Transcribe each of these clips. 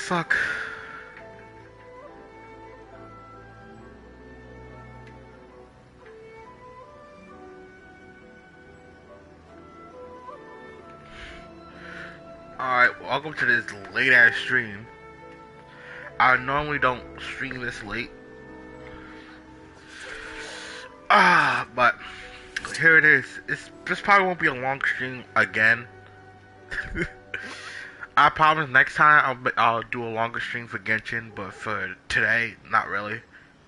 fuck? Alright, welcome to this late ass stream. I normally don't stream this late. But here it is. This probably won't be a long stream again. I promise next time I'll do a longer stream for Genshin, but for today, not really.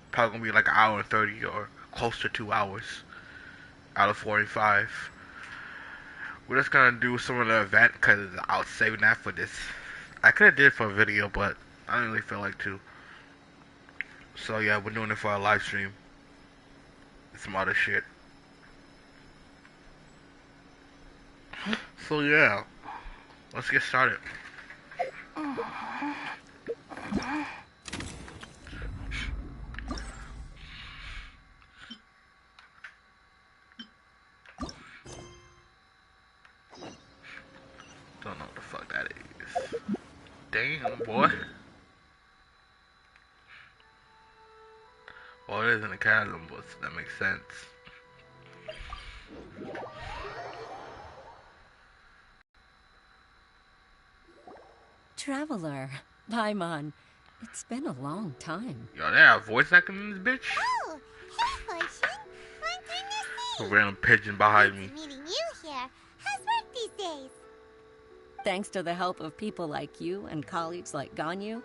Probably gonna be like an hour and 30 or close to 2 hours out of 45. We're just gonna do some of the event because I was saving that for this. I could have did it for a video, but I didn't really feel like to. So yeah, we're doing it for a live stream. Some other shit. So yeah, let's get started. Don't know what the fuck that is. Damn, boy. Well, it isn't a chasm, but that makes sense. Traveler, Paimon, it's been a long time. Yo, they have voice acting in this bitch? Oh, hey, Fortune. Long time no A see. random pigeon behind me. Nice meeting you here. How's work these days? Thanks to the help of people like you and colleagues like Ganyu,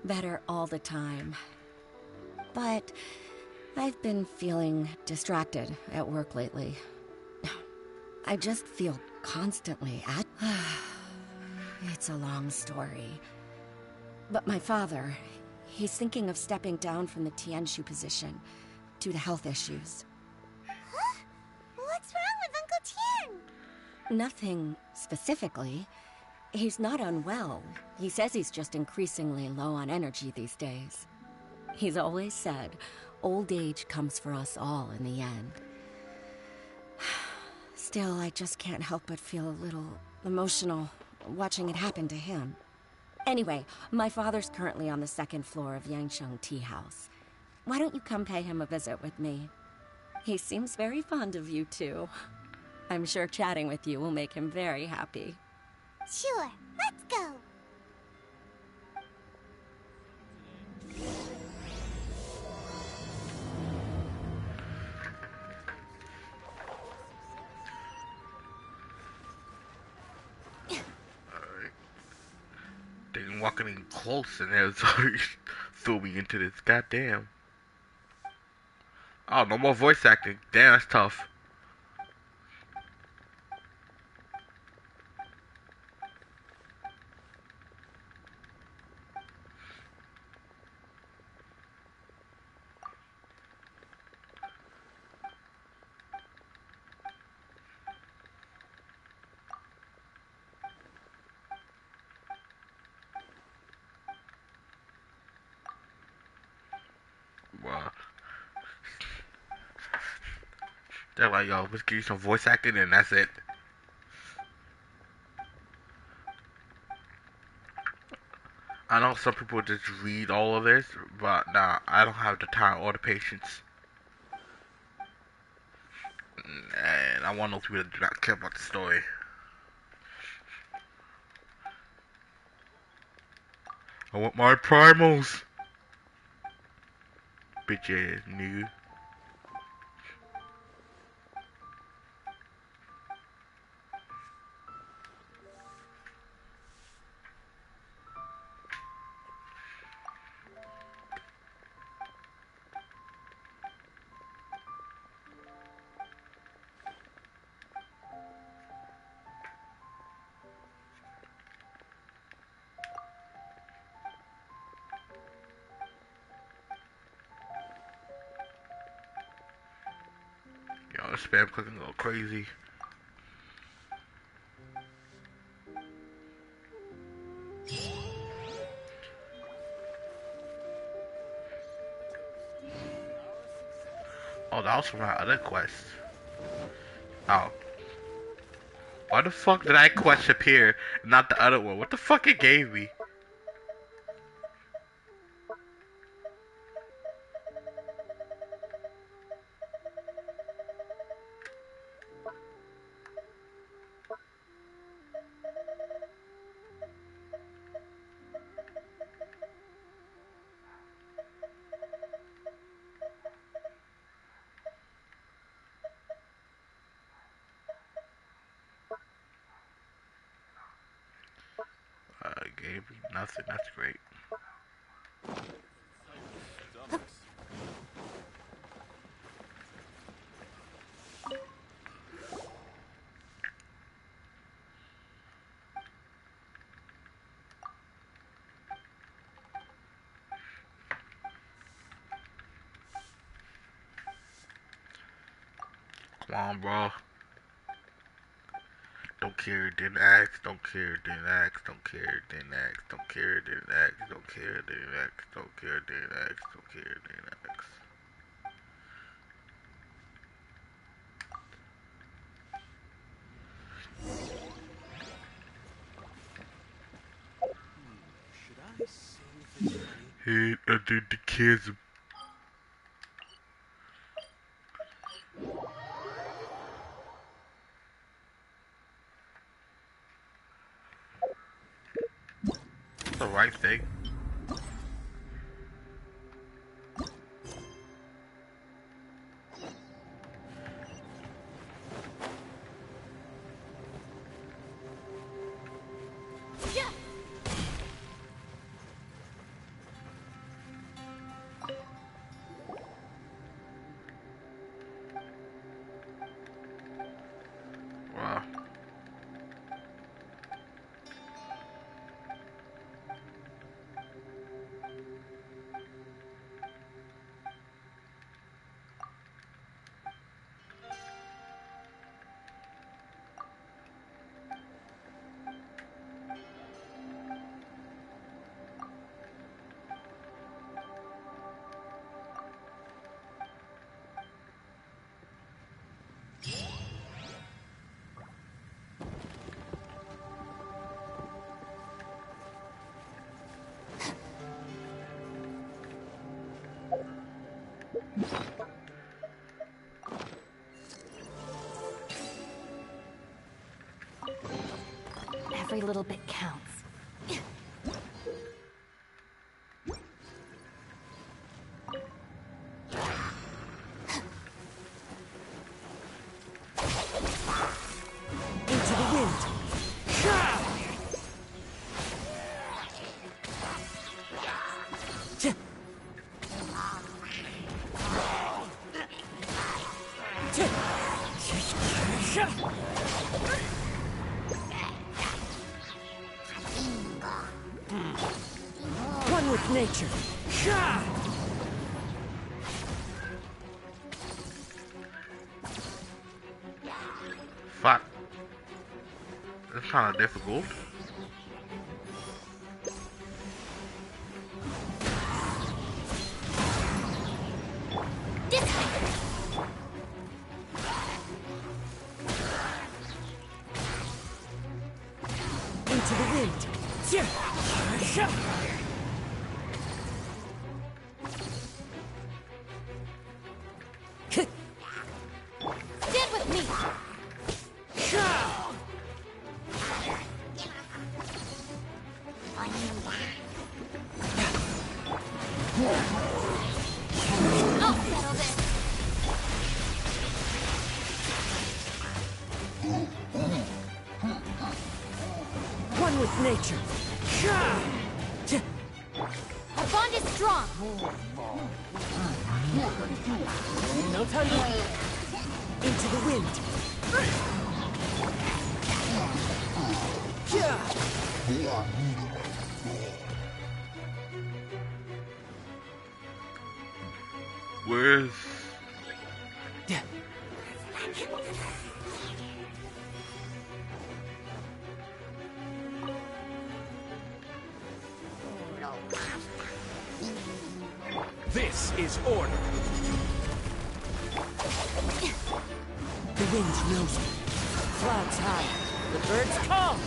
better all the time. But I've been feeling distracted at work lately. I just feel constantly at... It's a long story. But my father, he's thinking of stepping down from the Tianshu position due to health issues. Huh? What's wrong with Uncle Tian? Nothing specifically. He's not unwell. He says he's just increasingly low on energy these days. He's always said, old age comes for us all in the end. Still, I just can't help but feel a little emotional watching it happen to him. Anyway, my father's currently on the second floor of Yangsheng Tea House. Why don't you come pay him a visit with me? He seems very fond of you, too. I'm sure chatting with you will make him very happy. Sure, let's go. They didn't walk in close and they was already threw me into this. Goddamn. Oh, no more voice acting. Damn, that's tough. Wow. They're like, yo, let's give you some voice acting and that's it. I know some people just read all of this, but nah, I don't have the time or the patience. And I want those people that do not care about the story. I want my primals. Bitch ass nigga. Yo, spam clicking go crazy. Oh, that was from my other quest. Oh. Why the fuck did I quest appear and not the other one? What the fuck it gave me? give me nothing. That's great. Come on, bro. Don't care, then ask. Don't care, then ask. Don't care, then ask. Don't care, then ask. Don't care, then ask. Don't care, then ask. Don't care, then ask. Should I save this money? Hid under the chasm. The right thing. Wow. Every little bit counts. Into the wind. One with nature. Fuck. That's kind of difficult. Into the wind. Stand with me. I'll settle this. One with nature. Our bond is strong. No time to... Into the wind. Where's... This is order. The wind knows me. Clouds high. The birds come.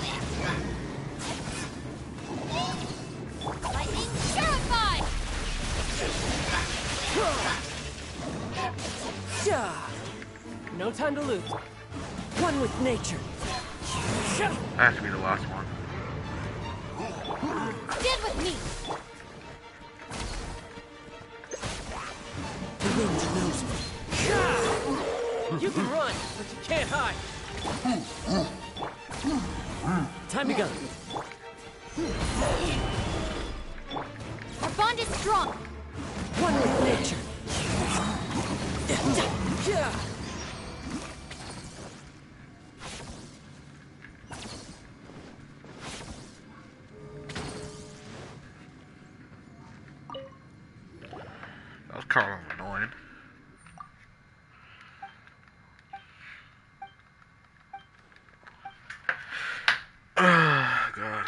Lightning purified. No time to lose. One with nature. That has to be the last one. Stand with me. The wind knows me. You can run, but you can't hide. Time to go. kind of annoying. Oh, God.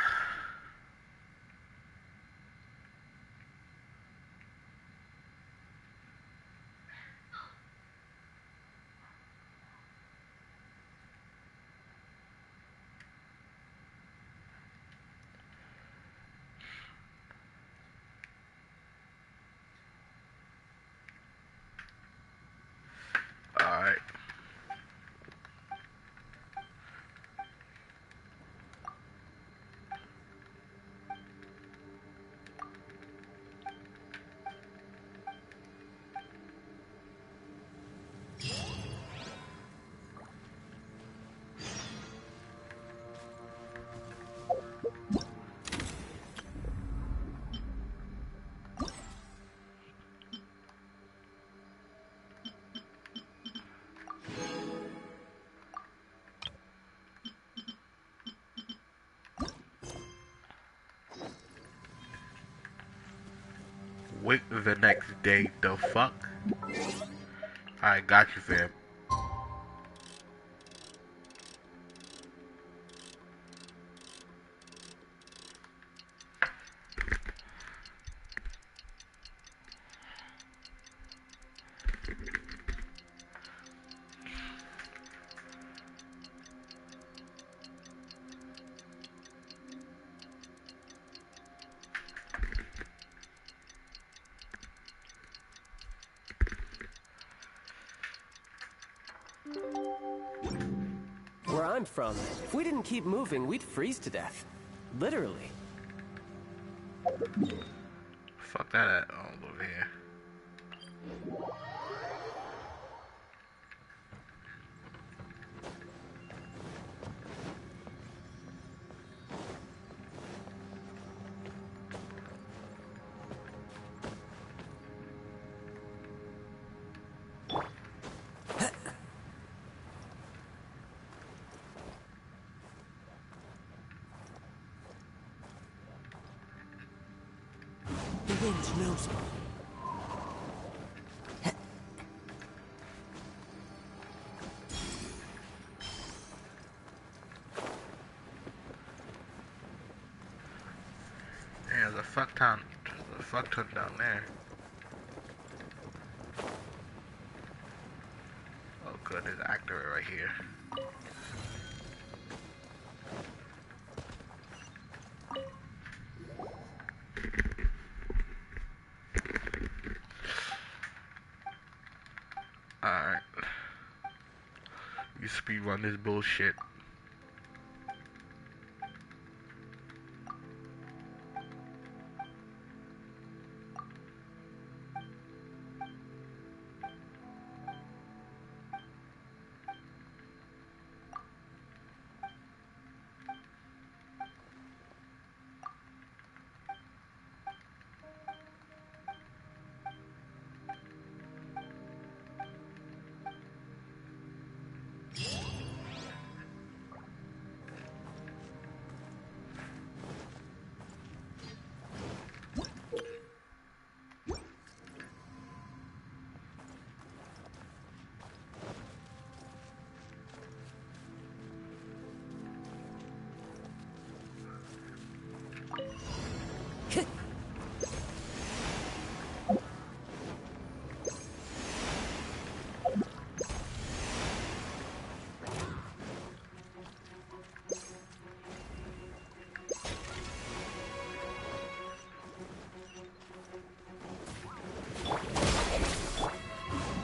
Alright. Wait the next day, the fuck? I got you, fam. Where I'm from, if we didn't keep moving, we'd freeze to death. Literally. Fuck that at all over here. The wind knows me. Yeah, there's a fuck ton down there. Oh good, there's an actor right here. Alright. You speedrun this bullshit.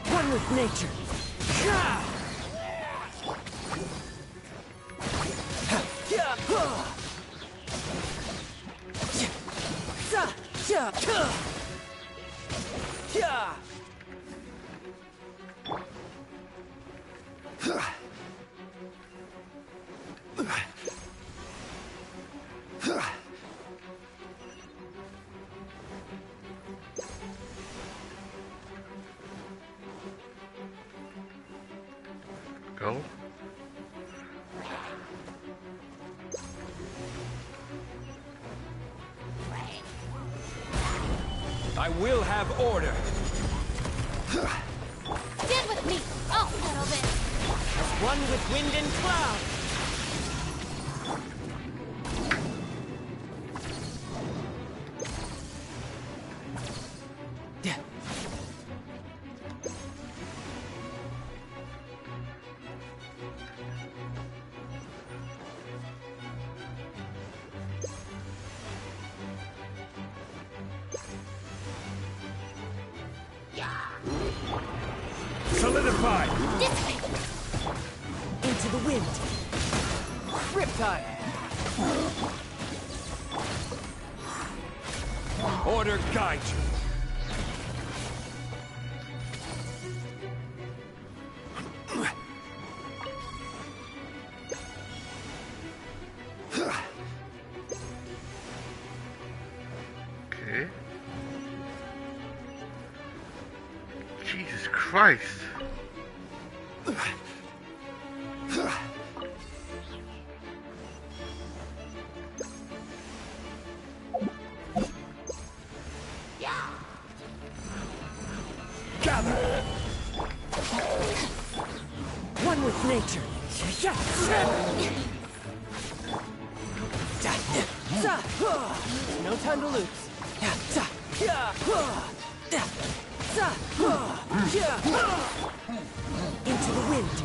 One with nature. Go. I will have order. Stand with me! I'll settle this! As one with wind and cloud. Yeah. Solidify! Dissipate! Into the wind. Riptide! Order guide you. Okay. Jesus Christ. Gather! One with nature. No time to lose. Into the wind.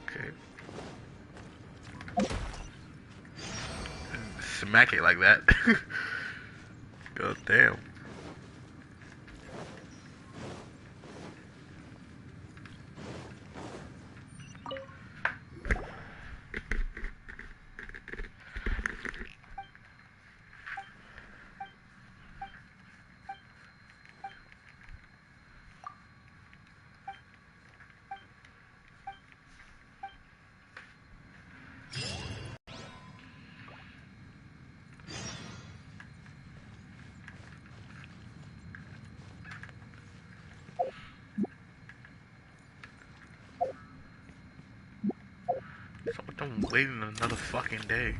Okay. Smack it like that. God damn. So I'm waiting another fucking day.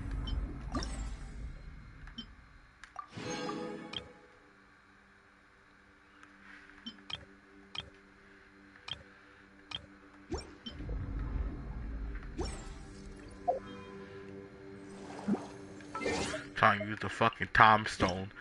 Trying to use the fucking time stone.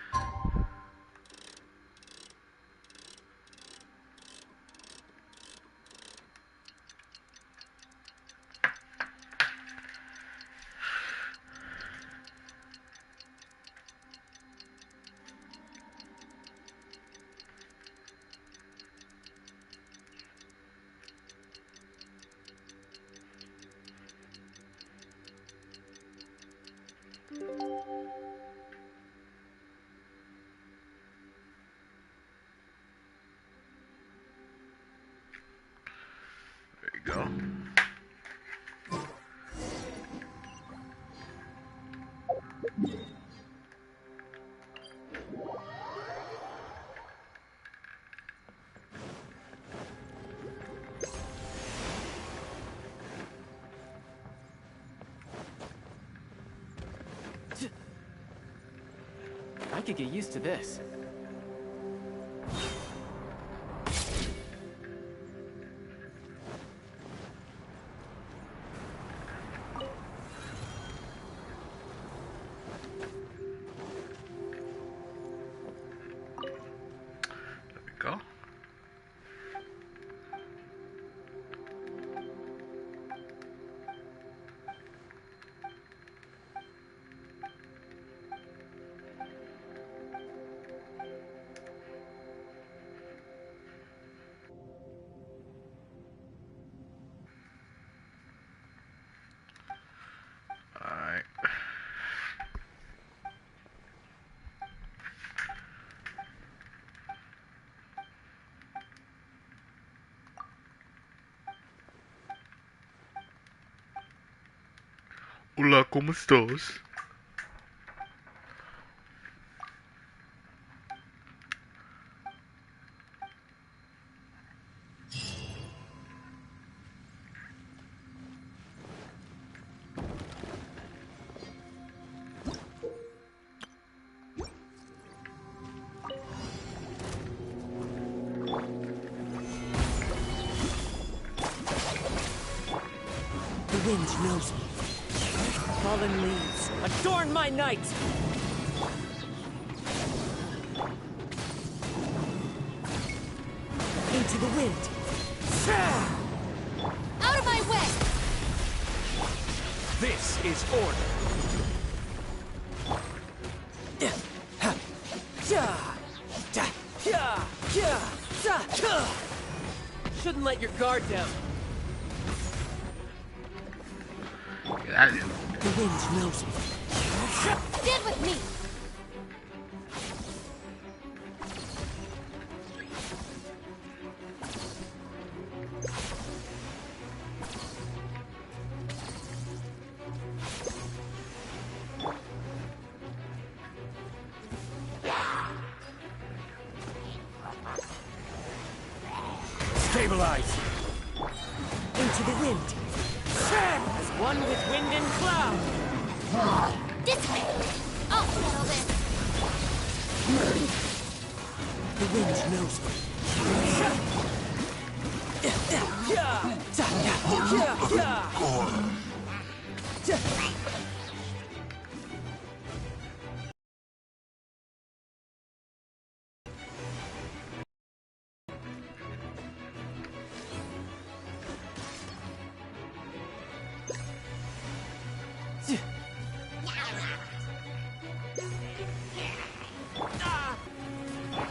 There you go. I could get used to this. There we go. Alright. Hola, ¿cómo estás? wind knows me. Fallen leaves, adorn my night! Into the wind. Out of my way! This is order. Shouldn't let your guard down. That is. The wind knows me. Stand with me! Stabilize. Into the wind. As one with wind and cloud. Dissipate! I'll settle this! The wind knows me.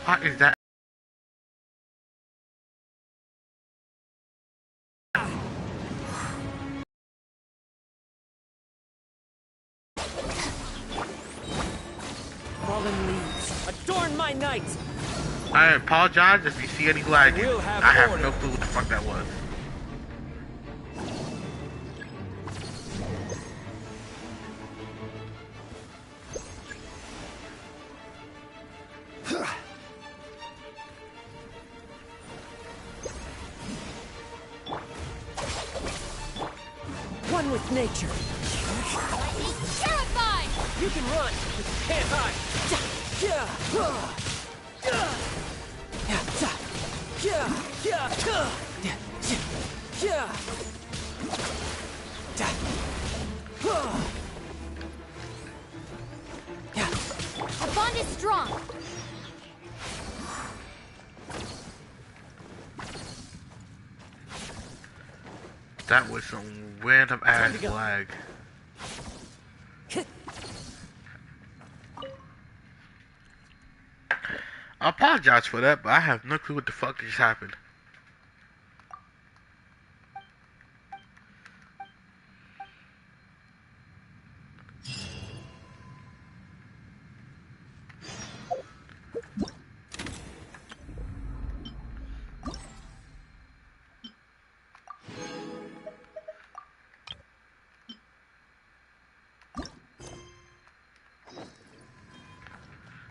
What is that? Fallen leaves, adorn my night! I apologize if you see any lagging. We'll have I have order. no clue what the fuck that was. One with nature. Lightning terrified! You can run, but you can't hide. Our bond is strong! That was some random ass lag. I apologize for that, but I have no clue what the fuck just happened.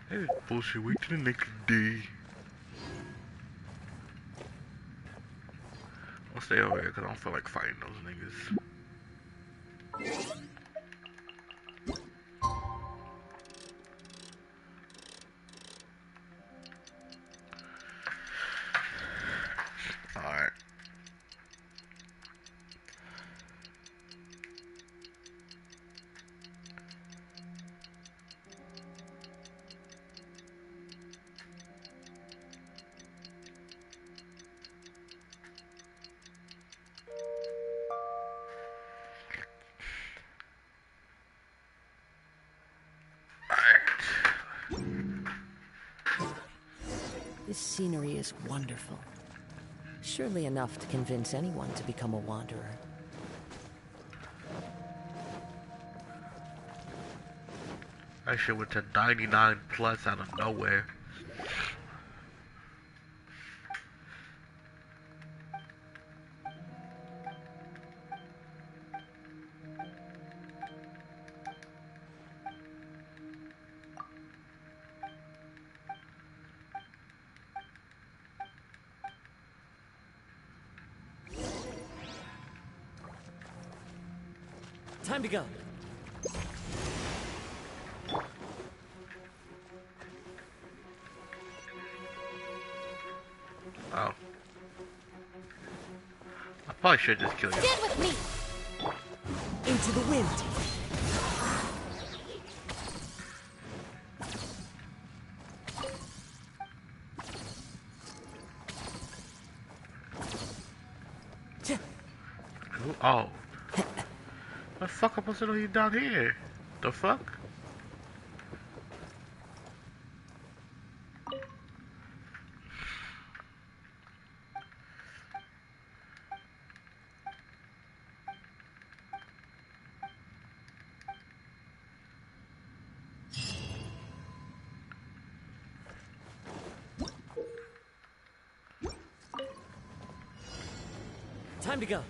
That is bullshit. Wait till the next day. I'll stay over here because I don't feel like fighting those niggas. Alright. This scenery is wonderful. Surely enough to convince anyone to become a wanderer. I shit went to 99 plus out of nowhere. Time to go. Oh. I probably should just kill you. Stand with me! Into the wind. Oh. The fuck am I supposed to know you down here? The fuck? Time to go.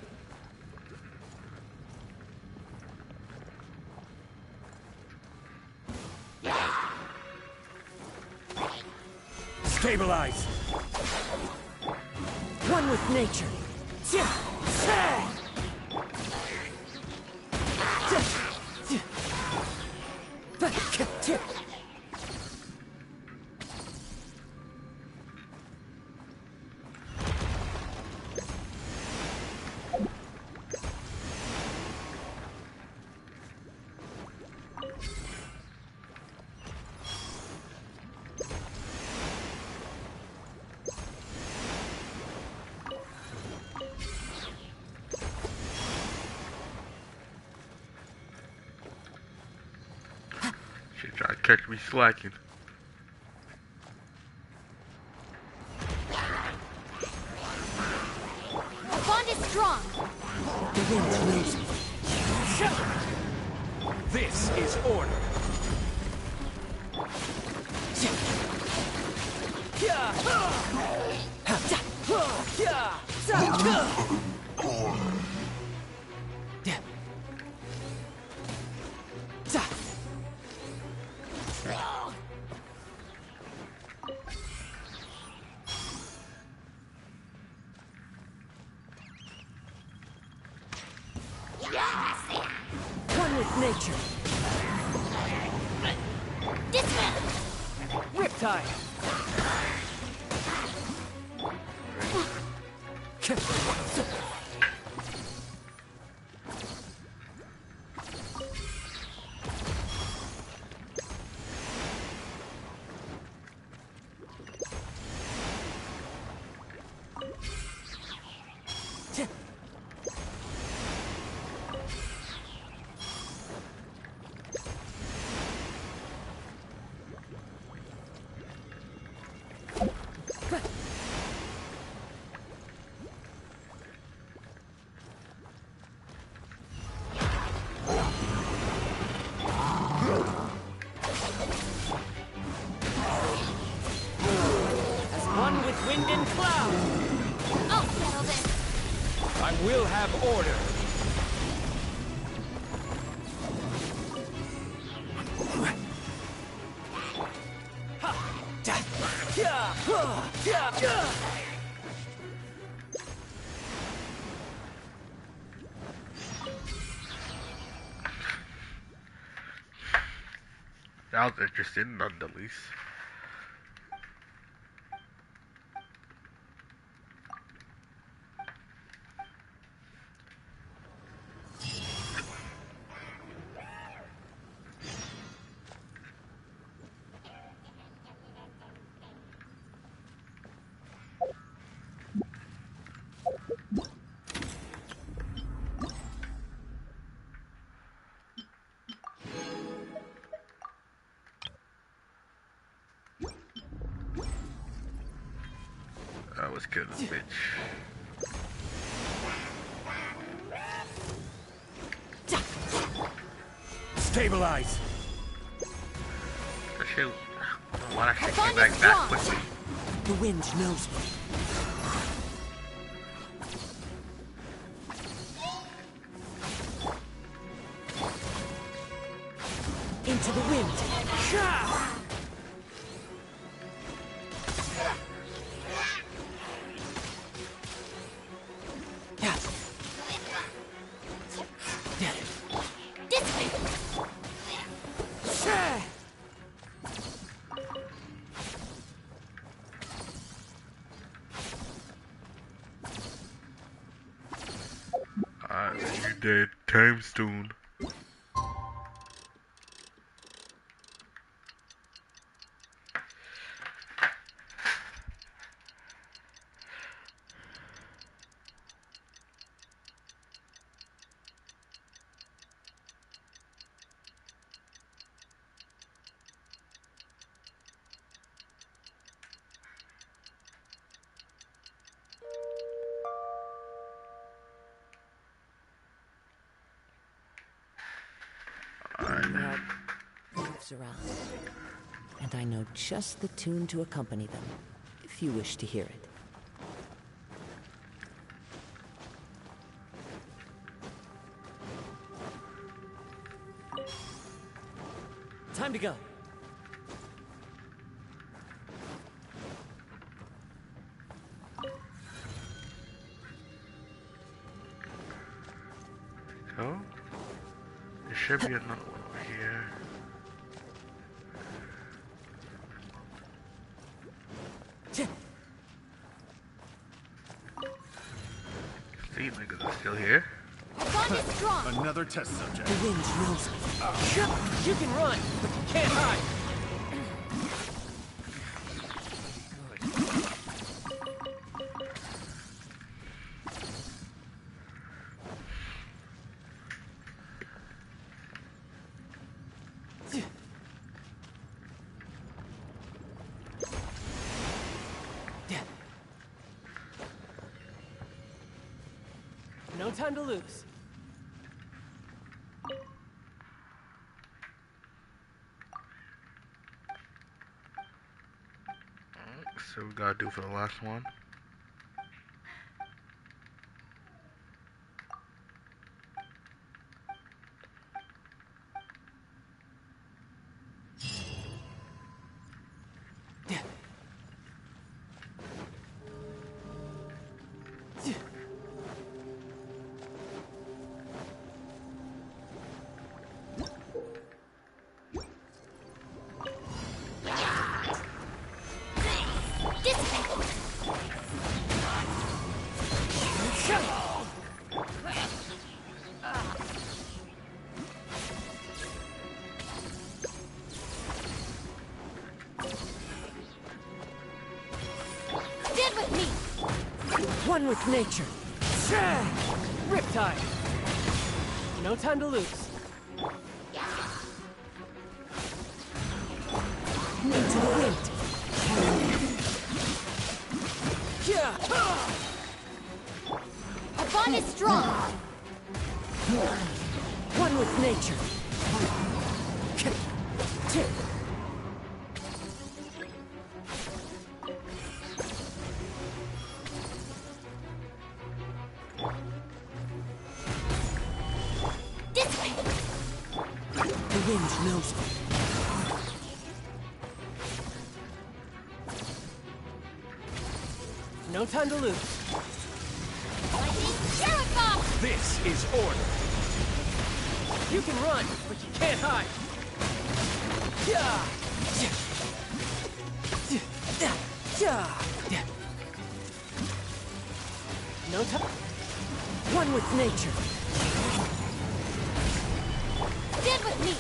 Stabilize! One with nature. She try to catch me slacking. The bond is strong. The wind knows me. This is order. One with nature. Dismount. Riptide. As one with wind and cloud. I'll settle this. I will have order. That was interesting, none the least. I was killing this bitch. Stabilize! That shit, I don't know why that shit came Bond back is that strong. quickly. The wind knows me. Into the wind. Dismount. You dead. Time stone. That moves around. And I know just the tune to accompany them, if you wish to hear it. Time to go. Go. There should be another one over here. These niggas are still here. Our bond is strong. Another test subject. The wind knows it. You can run, but you can't hide. No time to lose. So we gotta do for the last one. Stand with me. One with nature. Riptide. No time to lose. Into the wind. Our bond is strong. One with nature. This way. The wind knows it. No time to lose. Lightning Sheriff! This is order. You can run, but you can't hide. No time. One with nature. Stand with me.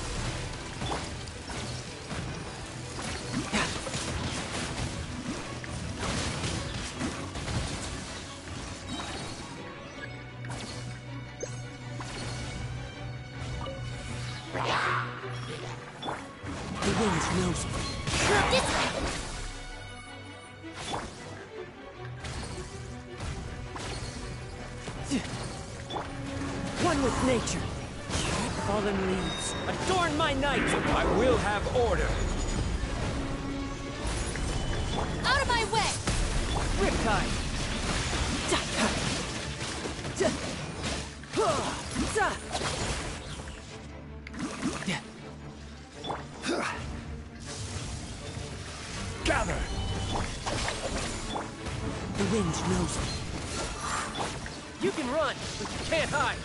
The wind knows it. This way. One with nature. Fallen leaves. Adorn my night! I will have order. Out of my way. Riptide. Gather. The wind knows it. You can run, but you can't hide.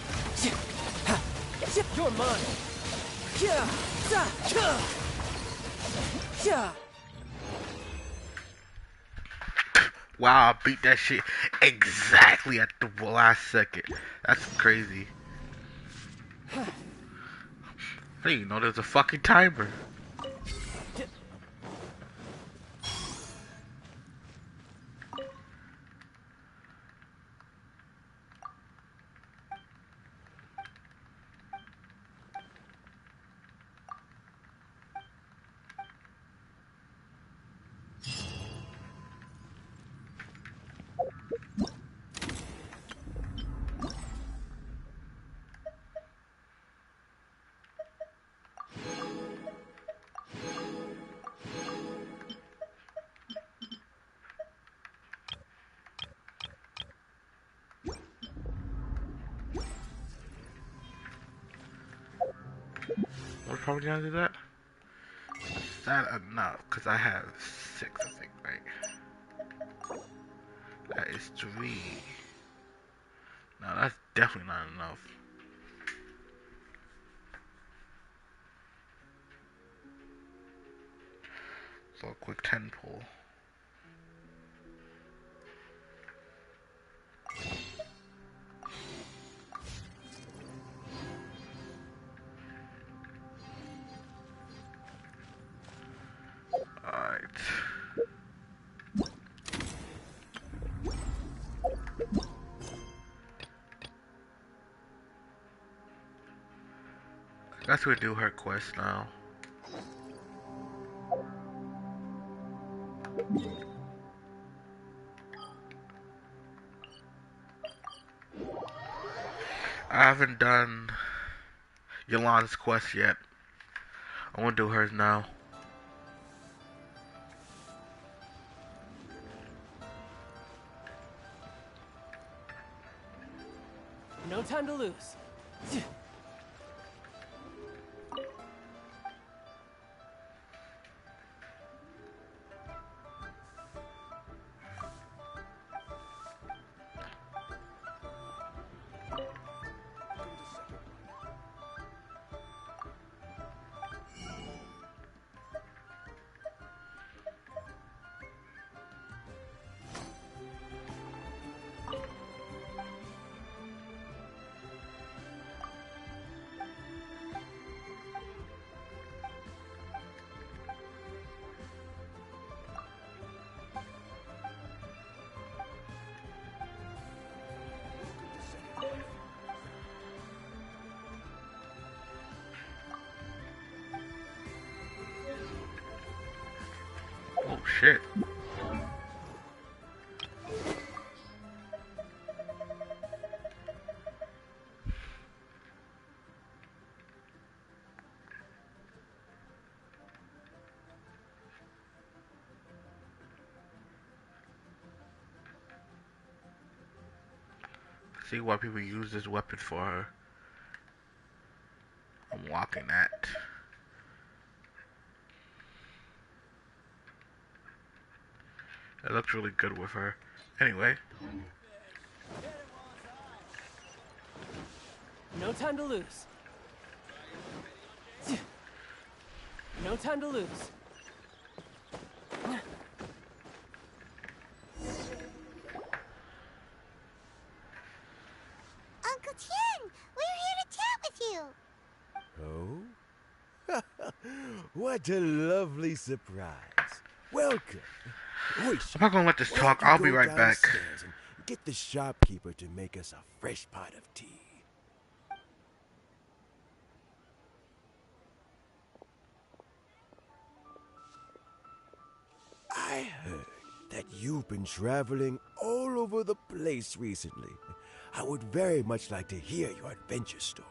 You're mine. Wow, I beat that shit exactly at the last second. That's crazy. Hey, you know there's a fucking timer. We're probably gonna do that. Is that enough? Cause I have 6, I think, right? That is 3. No, that's definitely not enough. So a quick 10 pull. Alright. I guess we do her quest now. I haven't done Yolanda's quest yet. I want to do hers now. No time to lose. Oh shit. See what people use this weapon for her. I'm walking that. It looks really good with her. Anyway, No time to lose. No time to lose. Uncle Tien, we're here to chat with you. Oh? What a lovely surprise. Welcome. Wish, I'm not gonna let this why don't talk. you I'll go be right back. downstairs and get the shopkeeper to make us a fresh pot of tea. I heard that you've been traveling all over the place recently. I would very much like to hear your adventure stories.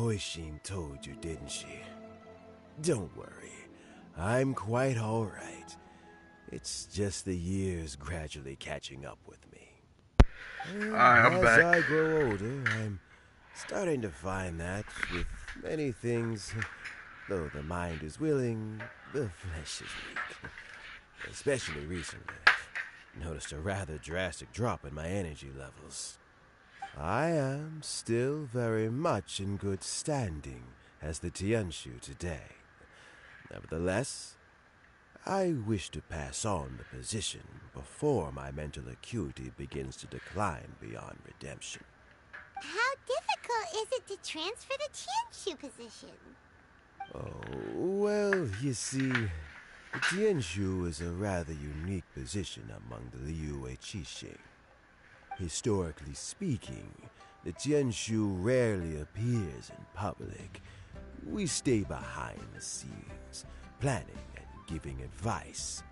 Hoishin told you, didn't she? Don't worry. I'm quite alright. It's just the years gradually catching up with me. And Alright, I'm as back. I grow older, I'm starting to find that with many things, though the mind is willing, the flesh is weak. Especially recently, I've noticed a rather drastic drop in my energy levels. I am still very much in good standing as the Tianshu today. Nevertheless, I wish to pass on the position before my mental acuity begins to decline beyond redemption. How difficult is it to transfer the Tianshu position? Oh, well, you see, the Tianshu is a rather unique position among the Liyue Qixing. Historically speaking, the Tianshu rarely appears in public. We stay behind the scenes, planning and giving advice,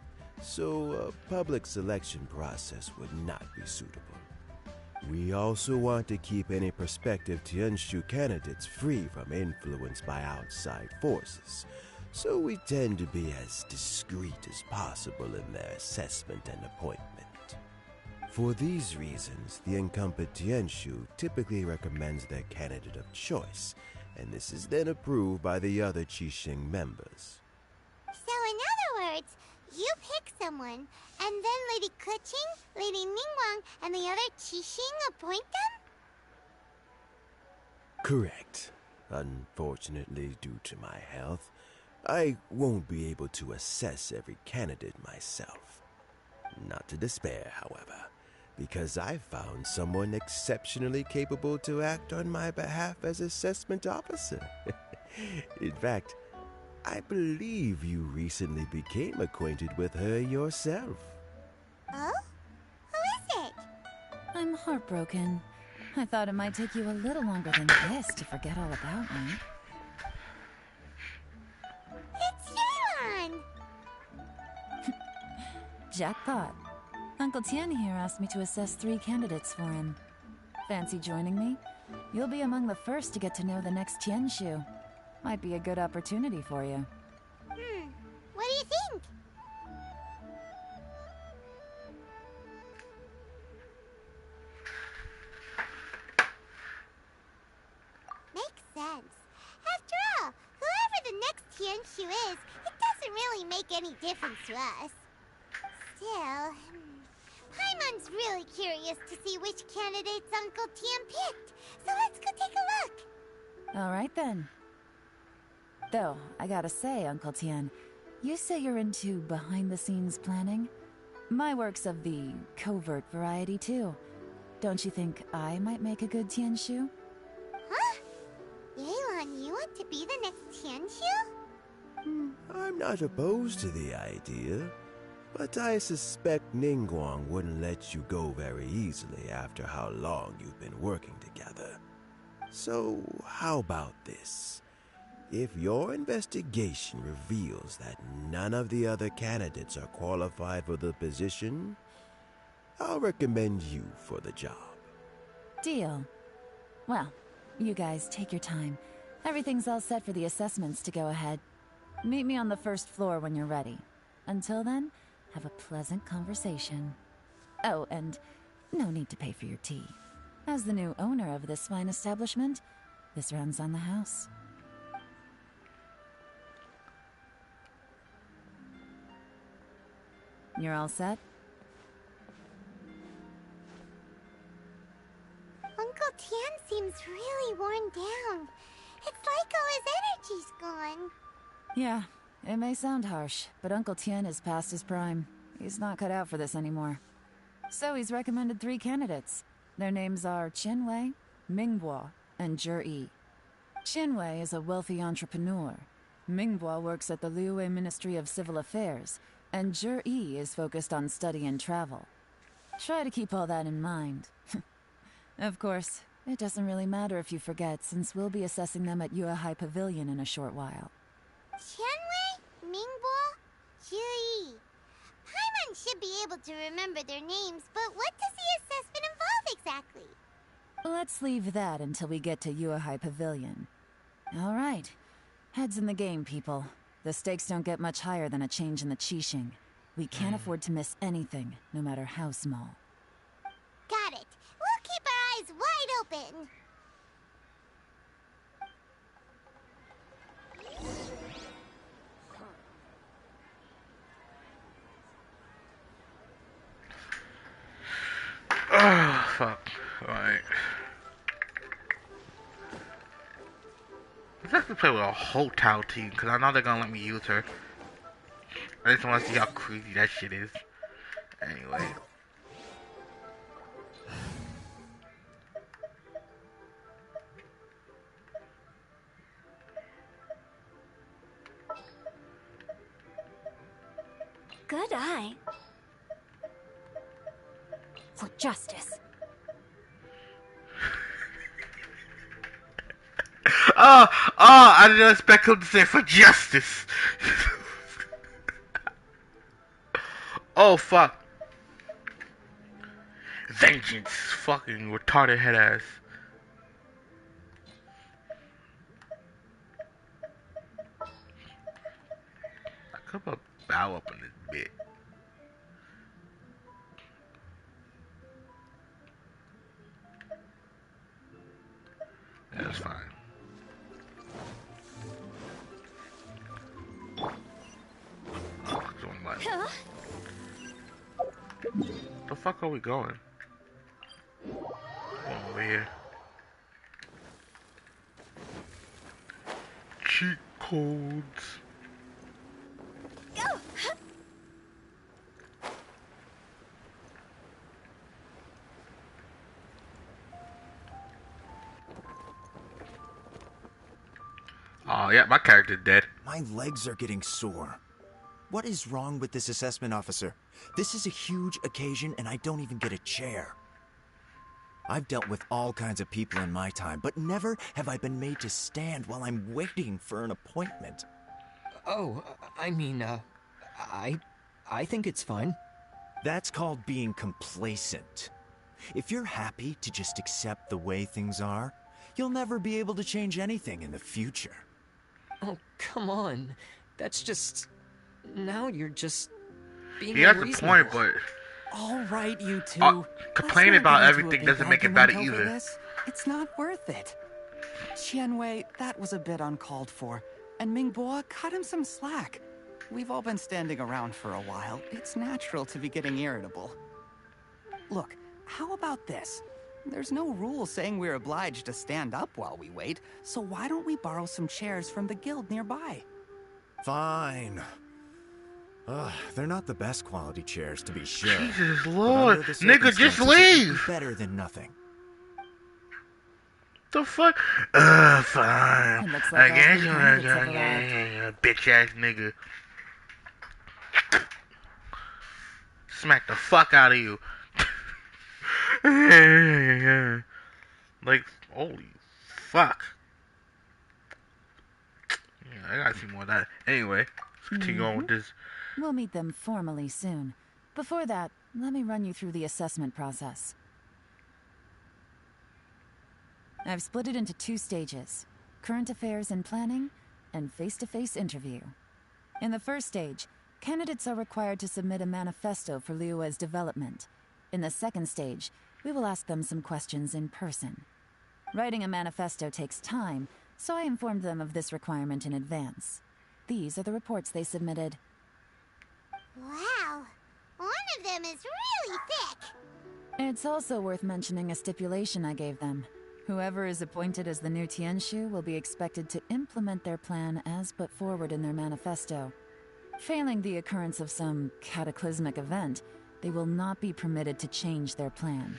so a public selection process would not be suitable. We also want to keep any prospective Tianshu candidates free from influence by outside forces, so we tend to be as discreet as possible in their assessment and appointment. For these reasons, the incumbent Tianshu typically recommends their candidate of choice, and this is then approved by the other Qixing members. So in other words, you pick someone, and then Lady Keqing, Lady Ningguang, and the other Qixing appoint them? Correct. Unfortunately, due to my health, I won't be able to assess every candidate myself. Not to despair, however, because I found someone exceptionally capable to act on my behalf as assessment officer. In fact, I believe you recently became acquainted with her yourself. Oh? Who is it? I'm heartbroken. I thought it might take you a little longer than this to forget all about me. It's Yelan! Jackpot. Uncle Tian here asked me to assess 3 candidates for him. Fancy joining me? You'll be among the first to get to know the next Tianshu. Might be a good opportunity for you. What do you think? Makes sense. After all, whoever the next Tianshu is, it doesn't really make any difference to us. Still, Paimon's really curious to see which candidates Uncle Tian picked, so let's go take a look. All right then. Though, I gotta say, Uncle Tian, you say you're into behind-the-scenes planning? My work's of the covert variety, too. Don't you think I might make a good Tianshu? Huh? Yelan, you want to be the next Tianshu? I'm not opposed to the idea, but I suspect Ningguang wouldn't let you go very easily after how long you've been working together. So, how about this? If your investigation reveals that none of the other candidates are qualified for the position, I'll recommend you for the job. Deal. Well, you guys take your time. Everything's all set for the assessments to go ahead. Meet me on the first floor when you're ready. Until then, have a pleasant conversation. Oh, and no need to pay for your tea. As the new owner of this fine establishment, this runs on the house. You're all set? Uncle Tian seems really worn down. It's like all his energy's gone. Yeah, it may sound harsh, but Uncle Tian is past his prime. He's not cut out for this anymore. So he's recommended 3 candidates. Their names are Qinwei, Mingbo, and Zhi. Qinwei is a wealthy entrepreneur. Mingbo works at the Liyue Ministry of Civil Affairs, and Zhi is focused on study and travel. Try to keep all that in mind. Of course, it doesn't really matter if you forget, since we'll be assessing them at Yuehai Pavilion in a short while. Qianwei, Mingbo, Zhi. Paimon should be able to remember their names, but what does the assessment involve exactly? Let's leave that until we get to Yuehai Pavilion. All right. Heads in the game, people. The stakes don't get much higher than a change in the Qixing. We can't afford to miss anything, no matter how small. Got it. We'll keep our eyes wide open. Oh, fuck. Alright. Let's have to play with a hotel team, because I know they're gonna let me use her. I just want to see how crazy that shit is. Anyway. Good eye. For justice. I didn't expect him to say for justice. Oh, fuck. Vengeance. Fucking retarded head ass. I could put bow up in this bit. Yeah, that's fine. Huh? The fuck are we going? Going over here. Cheat codes. Oh, yeah, my character's dead. My legs are getting sore. What is wrong with this assessment officer? This is a huge occasion and I don't even get a chair. I've dealt with all kinds of people in my time, but never have I been made to stand while I'm waiting for an appointment. Oh, I mean, I think it's fine. That's called being complacent. If you're happy to just accept the way things are, you'll never be able to change anything in the future. Oh, come on. That's just... Now you're just being He has a unreasonable. point, but All right, you two. complaining Let's not about get into a everything big doesn't make it argument better over either. this. It's not worth it. Qianwei, that was a bit uncalled for. And Mingbo, cut him some slack. We've all been standing around for a while. It's natural to be getting irritable. Look, how about this? There's no rule saying we're obliged to stand up while we wait, so why don't we borrow some chairs from the guild nearby? Fine. They're not the best quality chairs, to be sure. Jesus But Lord, under the nigga, just circumstances, it would be leave. better than nothing. The fuck? Fine. It looks like all Again, three candidates have arrived. bitch ass nigga. Smack the fuck out of you. Like, holy fuck. Yeah, I gotta see more of that. Anyway, let's continue on with this. We'll meet them formally soon. Before that, let me run you through the assessment process. I've split it into 2 stages: current affairs and planning, and face-to-face interview. In the first stage, candidates are required to submit a manifesto for Liyue's development. In the second stage, we will ask them some questions in person. Writing a manifesto takes time, so I informed them of this requirement in advance. These are the reports they submitted. Wow. One of them is really thick. It's also worth mentioning a stipulation I gave them. Whoever is appointed as the new Tianshu will be expected to implement their plan as put forward in their manifesto. Failing the occurrence of some cataclysmic event, they will not be permitted to change their plan.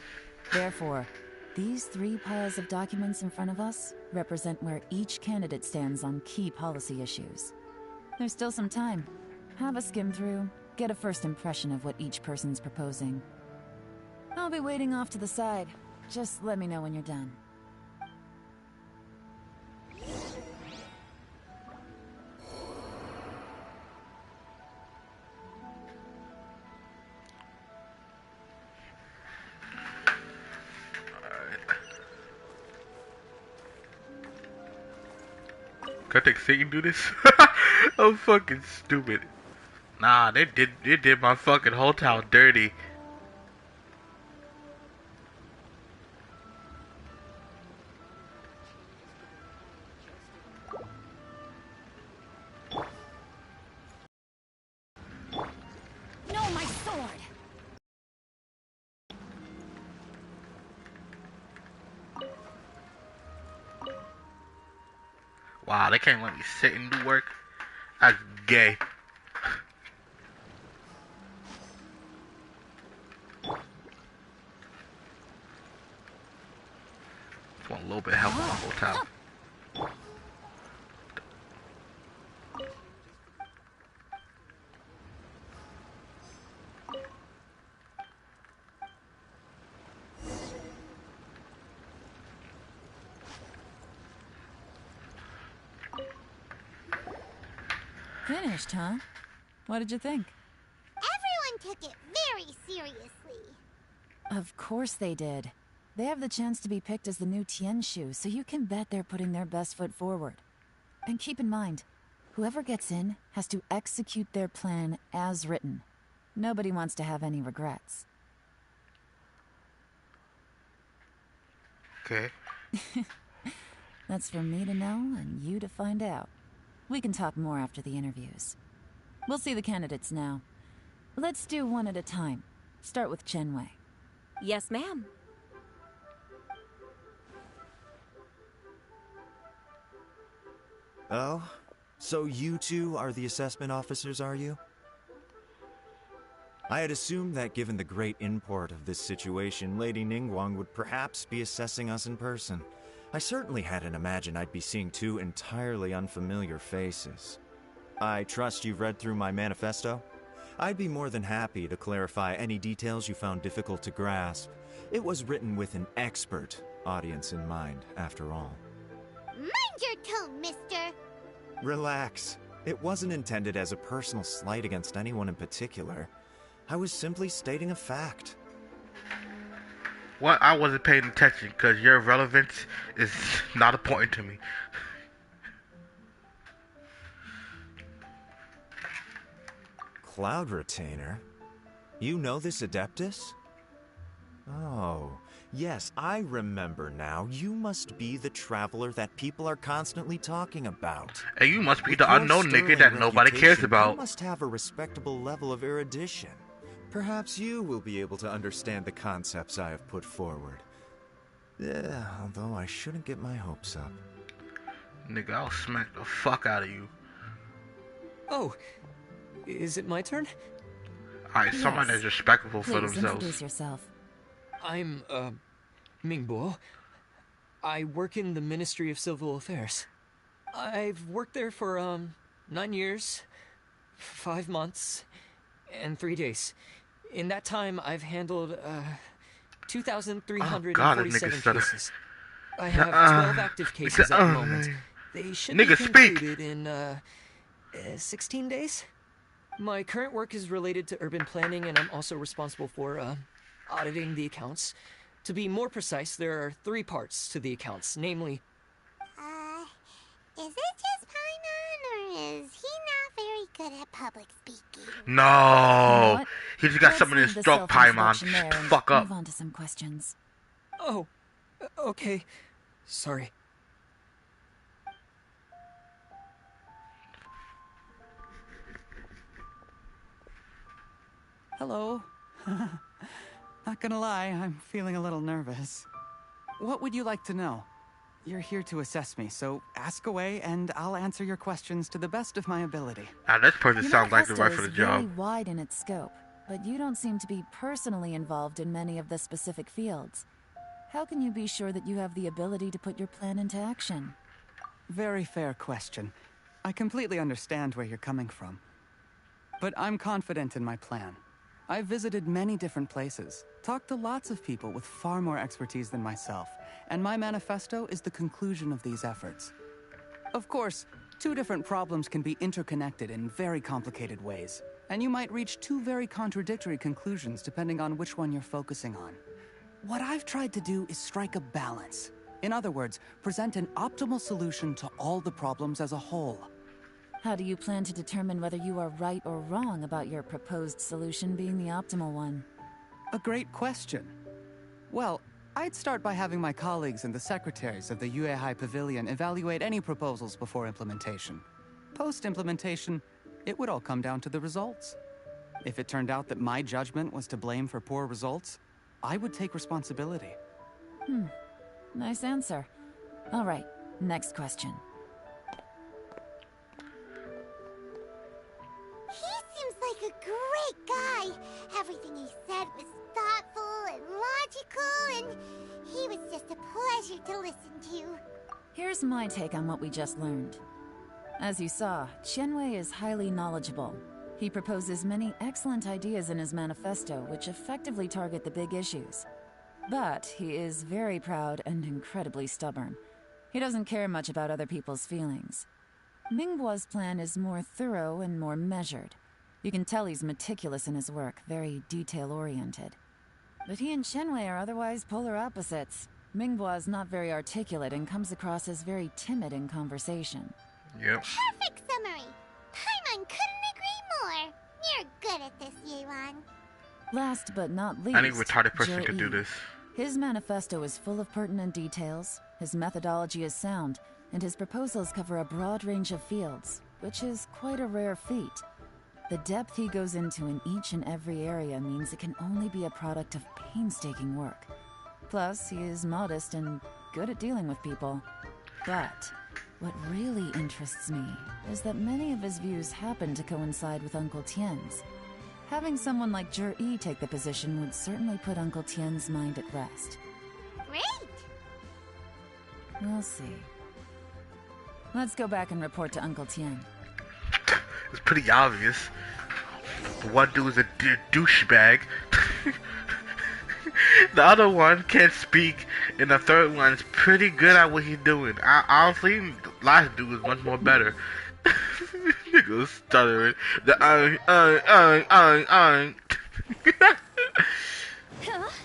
Therefore, these 3 piles of documents in front of us represent where each candidate stands on key policy issues. There's still some time. Have a skim through, get a first impression of what each person's proposing. I'll be waiting off to the side. Just let me know when you're done. Can I take Satan do this? I'm fucking stupid. Nah, they did my fucking whole town dirty. No, my sword! Wow, they can't let me sit and do work. That's gay. Just want a little bit of help on my whole town. Finished, huh? What did you think? Everyone took it very seriously. Of course they did. They have the chance to be picked as the new Tianshu, so you can bet they're putting their best foot forward. And keep in mind, whoever gets in has to execute their plan as written. Nobody wants to have any regrets. Okay. That's for me to know and you to find out. We can talk more after the interviews. We'll see the candidates now. Let's do one at a time. Start with Chenwei. Yes, ma'am. Oh? So you two are the assessment officers, are you? I had assumed that given the great import of this situation, Lady Ningguang would perhaps be assessing us in person. I certainly hadn't imagined I'd be seeing two entirely unfamiliar faces. I trust you've read through my manifesto? I'd be more than happy to clarify any details you found difficult to grasp. It was written with an expert audience in mind, after all. Mind your tone, mister. Relax. It wasn't intended as a personal slight against anyone in particular. I was simply stating a fact. Well, I wasn't paying attention because your relevance is not important to me. Cloud Retainer? You know this Adeptus? Oh, yes, I remember now. You must be the traveler that people are constantly talking about. And you must be With the your unknown nigga sterling that nobody cares reputation, about. You must have a respectable level of erudition. Perhaps you will be able to understand the concepts I have put forward. Yeah, although I shouldn't get my hopes up. Nigga, I'll smack the fuck out of you. Oh, is it my turn? Alright, someone Yes. that's respectful for Please themselves. introduce yourself. I'm, Mingbo. I work in the Ministry of Civil Affairs. I've worked there for, 9 years, 5 months, and 3 days. In that time, I've handled, 2,347 cases. I have 12 active cases at the moment. They should be concluded in, 16 days. My current work is related to urban planning, and I'm also responsible for, auditing the accounts. To be more precise, there are 3 parts to the accounts, namely... Is it just Paimon, or is he not very good at public speaking? No! You know what? He just got Let's something in leave his the throat, Paimon. self-introduction Shut there the and fuck up. move on to some questions. Oh, okay. Sorry. Hello. Not gonna lie, I'm feeling a little nervous. What would you like to know? You're here to assess me, so ask away and I'll answer your questions to the best of my ability. Now this person Your sounds like the manifesto right for the is very job. wide in its scope, but you don't seem to be personally involved in many of the specific fields. How can you be sure that you have the ability to put your plan into action? Very fair question. I completely understand where you're coming from. But I'm confident in my plan. I've visited many different places, talked to lots of people with far more expertise than myself, and my manifesto is the conclusion of these efforts. Of course, 2 different problems can be interconnected in very complicated ways, and you might reach 2 very contradictory conclusions depending on which one you're focusing on. What I've tried to do is strike a balance. In other words, present an optimal solution to all the problems as a whole. How do you plan to determine whether you are right or wrong about your proposed solution being the optimal one? A great question. Well, I'd start by having my colleagues and the secretaries of the Yuehai Pavilion evaluate any proposals before implementation. Post-implementation, it would all come down to the results. If it turned out that my judgment was to blame for poor results, I would take responsibility. Nice answer. All right, next question. He seems like a great guy. Everything he said was thoughtful and logical, and he was just a pleasure to listen to. Here's my take on what we just learned. As you saw, Qianwei is highly knowledgeable. He proposes many excellent ideas in his manifesto, which effectively target the big issues. But he is very proud and incredibly stubborn. He doesn't care much about other people's feelings. Mingbo's plan is more thorough and more measured. You can tell he's meticulous in his work, very detail-oriented. But he and Qianwei are otherwise polar opposites. Mingbo is not very articulate and comes across as very timid in conversation. Yep. Perfect summary. Paimon couldn't agree more. You're good at this, Yelan. Last but not least, Any retarded person could do Zhi. this. His manifesto is full of pertinent details, his methodology is sound, and his proposals cover a broad range of fields, which is quite a rare feat. The depth he goes into in each and every area means it can only be a product of painstaking work. Plus, he is modest and good at dealing with people. But what really interests me is that many of his views happen to coincide with Uncle Tien's. Having someone like Zhi take the position would certainly put Uncle Tien's mind at rest. Great! We'll see. Let's go back and report to Uncle Tien. It's pretty obvious. One dude is a douchebag. The other one can't speak, and the third one's pretty good at what he's doing. Honestly, the last dude is much more better. Nigga stuttering. The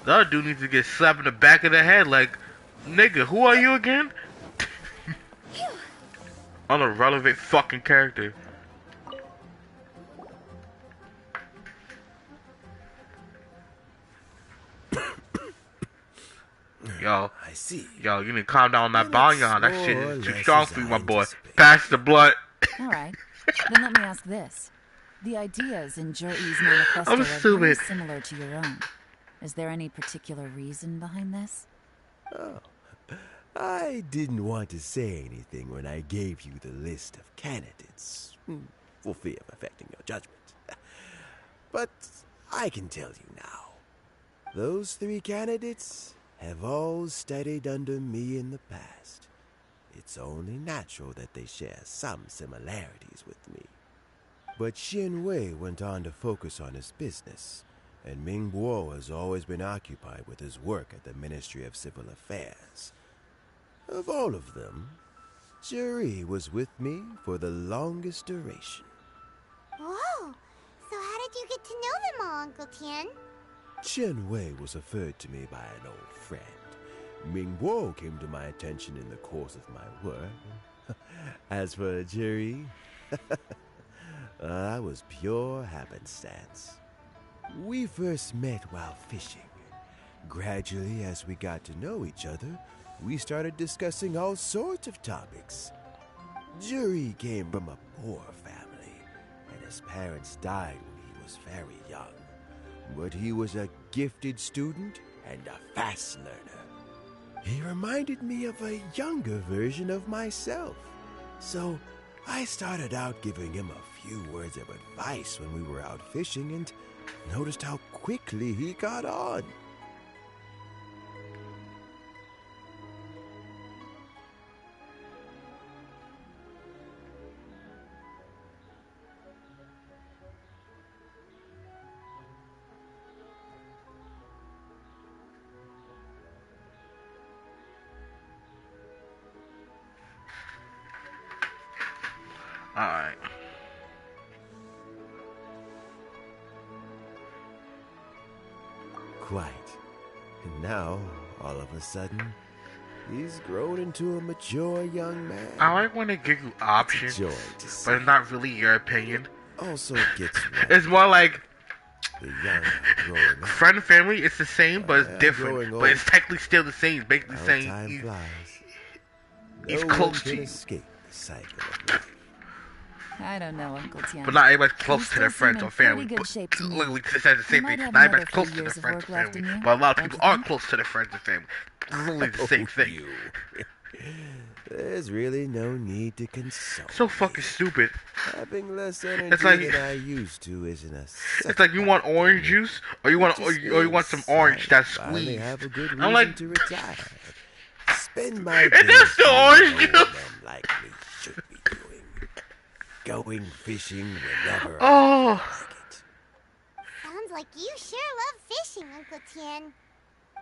The other dude needs to get slapped in the back of the head like, nigga, who are you again? Unrelevant fucking character. Yo, I see. Yo, you need to calm down on that banyan. That shit is too strong for you, my boy. Anticipate. Pass the blood. Alright, then let me ask this. The ideas in Zhi's manifesto I'm are very stupid. similar to your own. Is there any particular reason behind this? Oh, I didn't want to say anything when I gave you the list of candidates, for fear of affecting your judgment. But I can tell you now. Those 3 candidates have all studied under me in the past. It's only natural that they share some similarities with me. But Xin Wei went on to focus on his business, and Ming Guo has always been occupied with his work at the Ministry of Civil Affairs. Of all of them, Zhi was with me for the longest duration. Whoa! So how did you get to know them all, Uncle Tien? Chen Wei was referred to me by an old friend. Ming Guo came to my attention in the course of my work. As for Zhi, I was pure happenstance. We first met while fishing. Gradually, as we got to know each other, we started discussing all sorts of topics. Zhi came from a poor family, and his parents died when he was very young. But he was a gifted student and a fast learner. He reminded me of a younger version of myself. So I started out giving him a few words of advice when we were out fishing and noticed how quickly he got on. Alright. Quite. And now, all of a sudden, He's grown into a mature young man. I like when they give you options, but it's not really your opinion. Also gets what? It's more like the young are growing up. Friend and family, it's the same, but it's different. But it's technically still the same. It's basically saying time flies. He's no close one to can you. Escape the cycle of life. I don't know, Uncle Tian. But not everybody's close to their friends or family. Good shape to me. Literally, it says the same thing. Not everybody's close to their friends or family. But a lot of people are close to their friends and family. It's literally the same thing. There's really no need to console. So fucking stupid. Having less energy than I used to isn't a. It's like you want orange juice, or you want some orange that's squeezed. Have a good I'm like, to retire. Spend my and that's the orange juice. Like we should be doing. Going fishing whenever. Oh. Sounds like you sure love fishing, Uncle Tien.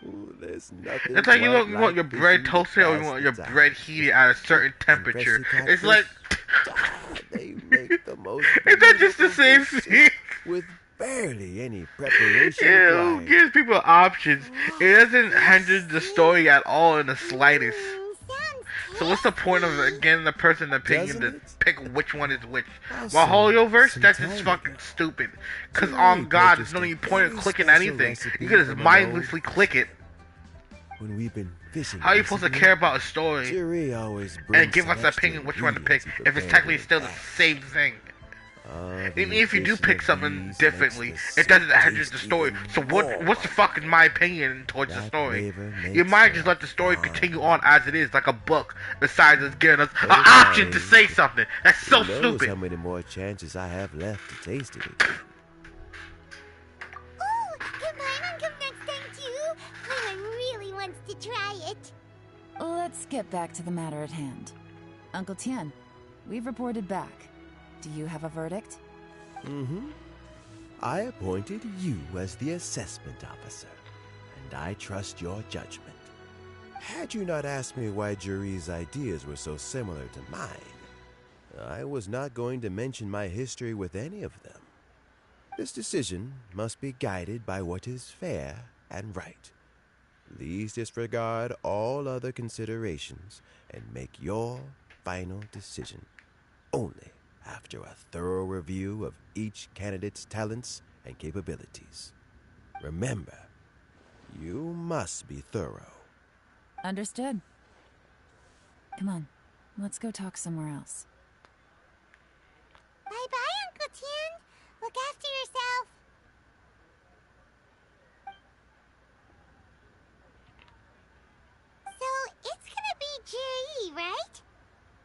Ooh, there's nothing. It's like you want your bread toasted or you want your bread heated at a certain temperature. It's like they make the most. Is that just the same thing? With barely any preparation. It gives people options. It doesn't hinder the story at all in the slightest. So what's the point of getting the person's opinion to pick which one is which? While Holioverse, that's just fucking stupid. Cause on God, there's no even point of clicking anything. You could just mindlessly click it. When we've been fishing, how are you supposed to care about a story and give us an opinion which one to pick if it's technically still the same thing? Even if you do pick something differently, it doesn't hinder the story. So what's the fucking my opinion towards the story? You might just let the story continue on as it is, like a book, besides us giving us an option to say something. That's so stupid. How many more chances I have left to taste it? Oh, can Paimon come next time too? Paimon really wants to try it. Let's get back to the matter at hand. Uncle Tien, we've reported back. Do you have a verdict? Mm-hmm. I appointed you as the assessment officer, and I trust your judgment. Had you not asked me why Juri's ideas were so similar to mine, I was not going to mention my history with any of them. This decision must be guided by what is fair and right. Please disregard all other considerations and make your final decision only after a thorough review of each candidate's talents and capabilities. Remember, you must be thorough. Understood. Come on, let's go talk somewhere else. Bye-bye, Uncle Tien. Look after yourself. So, it's gonna be Jiri, right?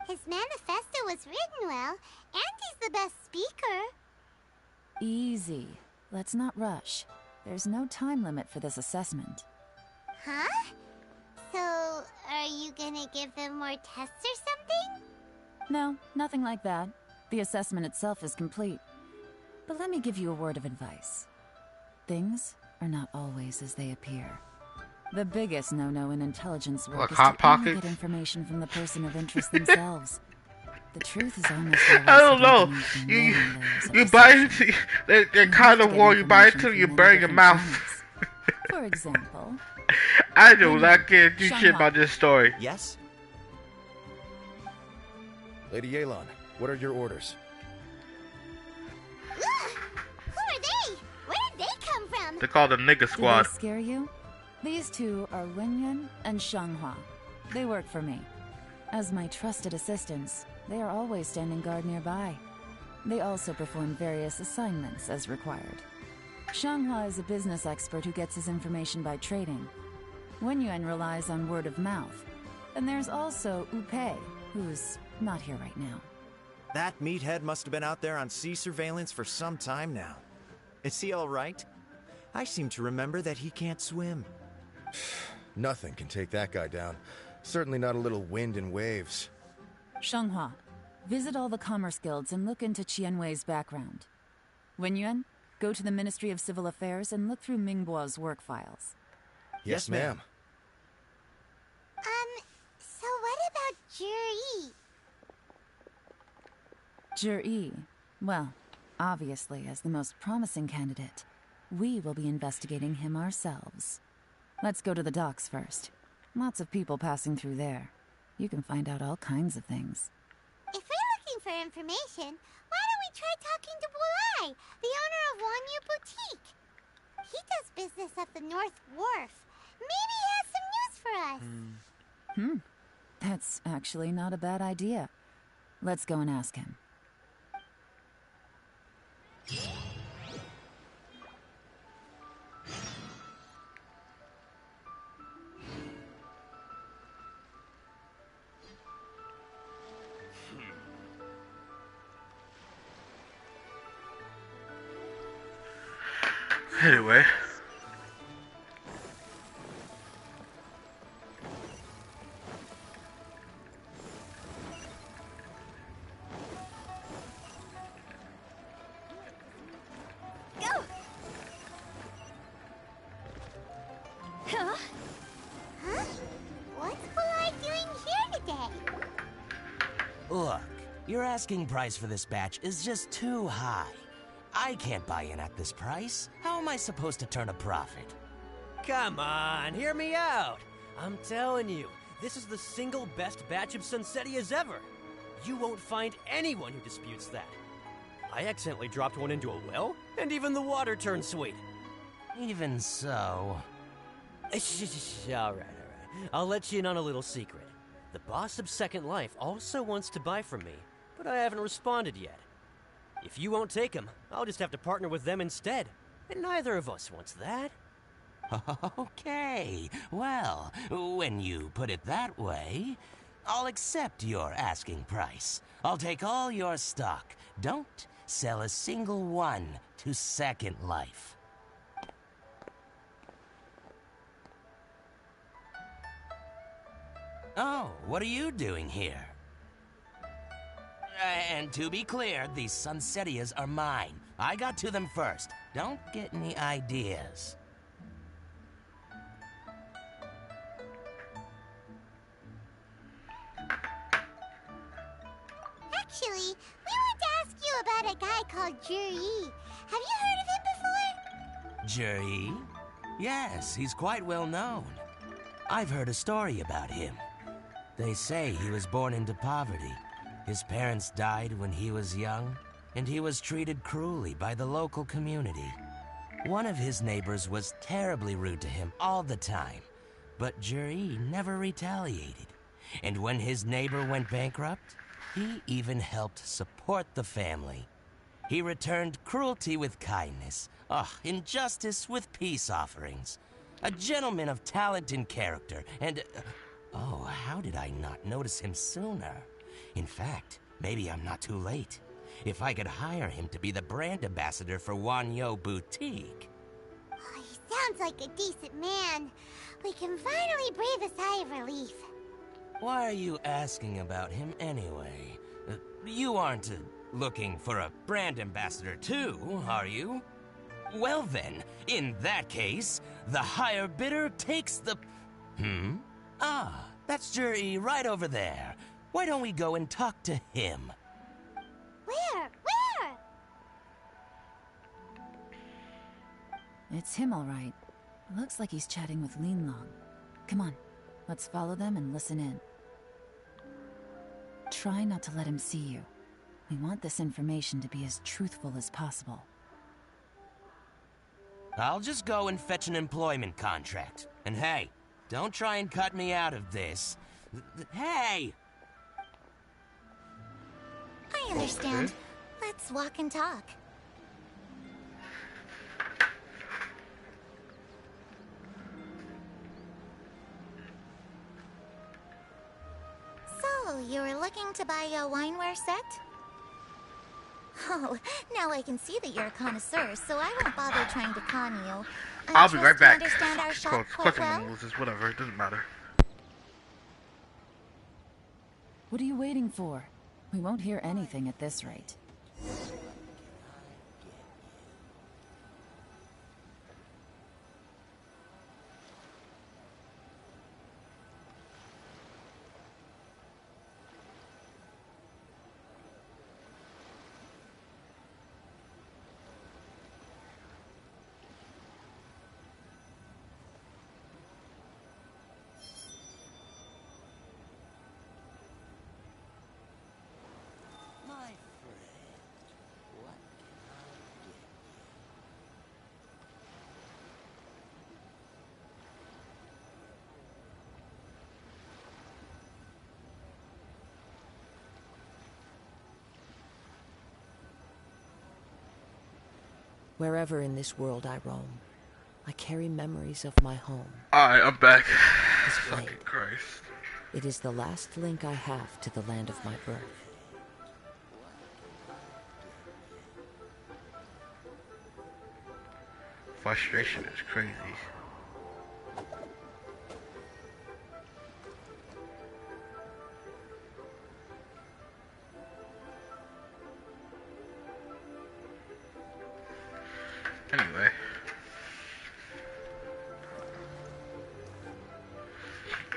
His manifesto was written well, and he's the best speaker. Easy. Let's not rush. There's no time limit for this assessment. Huh? So, are you gonna give them more tests or something? No, nothing like that. The assessment itself is complete. But let me give you a word of advice. Things are not always as they appear. The biggest no-no in intelligence work is to only get information from the person of interest themselves. The truth is almost always I don't know. You buy into they're kind of war. You buy into you burn your mouth. For example, I do not care do shit about this story. Yes? Lady Yelan, what are your orders? Who are they? Where did they come from? They're called the Nigga Squad. Did they scare you? These two are Wenyuan and Shanghua. They work for me. As my trusted assistants, they are always standing guard nearby. They also perform various assignments as required. Shanghua is a business expert who gets his information by trading. Wenyuan relies on word of mouth. And there's also Upei, who's not here right now. That meathead must have been out there on sea surveillance for some time now. Is he all right? I seem to remember that he can't swim. Nothing can take that guy down. Certainly not a little wind and waves. Shanghua, visit all the commerce guilds and look into Qianwei's background. Wenyuan, go to the Ministry of Civil Affairs and look through Mingbo's work files. Yes, ma'am. So what about Juri? Juri, well, obviously as the most promising candidate, we will be investigating him ourselves. Let's go to the docks first. Lots of people passing through there. You can find out all kinds of things. If we're looking for information, why don't we try talking to Bulai, the owner of Wanyu Boutique? He does business at the North Wharf. Maybe he has some news for us. That's actually not a bad idea. Let's go and ask him. Anyway. Go! Huh? Huh? What's Bulai doing here today? Look, your asking price for this batch is just too high. I can't buy in at this price. How am I supposed to turn a profit? Come on, hear me out. I'm telling you, this is the single best batch of Sunsetias ever. You won't find anyone who disputes that. I accidentally dropped one into a well, and even the water turned sweet. Even so... All right. I'll let you in on a little secret. The boss of Second Life also wants to buy from me, but I haven't responded yet. If you won't take him, I'll just have to partner with them instead. And neither of us wants that. Okay, well, when you put it that way, I'll accept your asking price. I'll take all your stock. Don't sell a single one to Second Life. Oh, what are you doing here? And to be clear, these Sunsetias are mine. I got to them first. Don't get any ideas. Actually, we want to ask you about a guy called Juri. Have you heard of him before? Juri? Yes, he's quite well known. I've heard a story about him. They say he was born into poverty. His parents died when he was young, and he was treated cruelly by the local community. One of his neighbors was terribly rude to him all the time, but Juri never retaliated. And when his neighbor went bankrupt, he even helped support the family. He returned cruelty with kindness, injustice with peace offerings. A gentleman of talent and character, and... oh, how did I not notice him sooner? In fact, maybe I'm not too late. If I could hire him to be the brand ambassador for Wanyo Boutique. Oh, he sounds like a decent man. We can finally breathe a sigh of relief. Why are you asking about him anyway? You aren't looking for a brand ambassador too, are you? Well then, in that case, the higher bidder takes the... Ah, that's Juri right over there. Why don't we go and talk to him? Where? It's him, all right. Looks like he's chatting with Linlong. Come on, let's follow them and listen in. Try not to let him see you. We want this information to be as truthful as possible. I'll just go and fetch an employment contract. And hey, don't try and cut me out of this. Hey! I understand. Let's walk and talk. So, you were looking to buy a wineware set? Oh, now I can see that you're a connoisseur, so I won't bother trying to con you. I'll be right back. Understand our shop Of course quite I'm well? gonna lose this, whatever, it doesn't matter. What are you waiting for? We won't hear anything at this rate. Wherever in this world I roam, I carry memories of my home. Alright, I'm back. This Fucking blade. Christ. It is the last link I have to the land of my birth. Frustration is crazy. Anyway.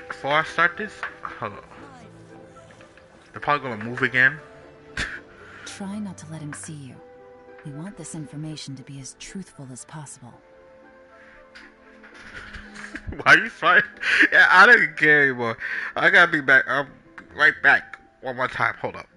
Before I start this, hold on. They're probably gonna move again. Try not to let him see you. We want this information to be as truthful as possible. Why are you trying? Yeah, I don't care anymore. I gotta be back. I'm right back. One more time. Hold up.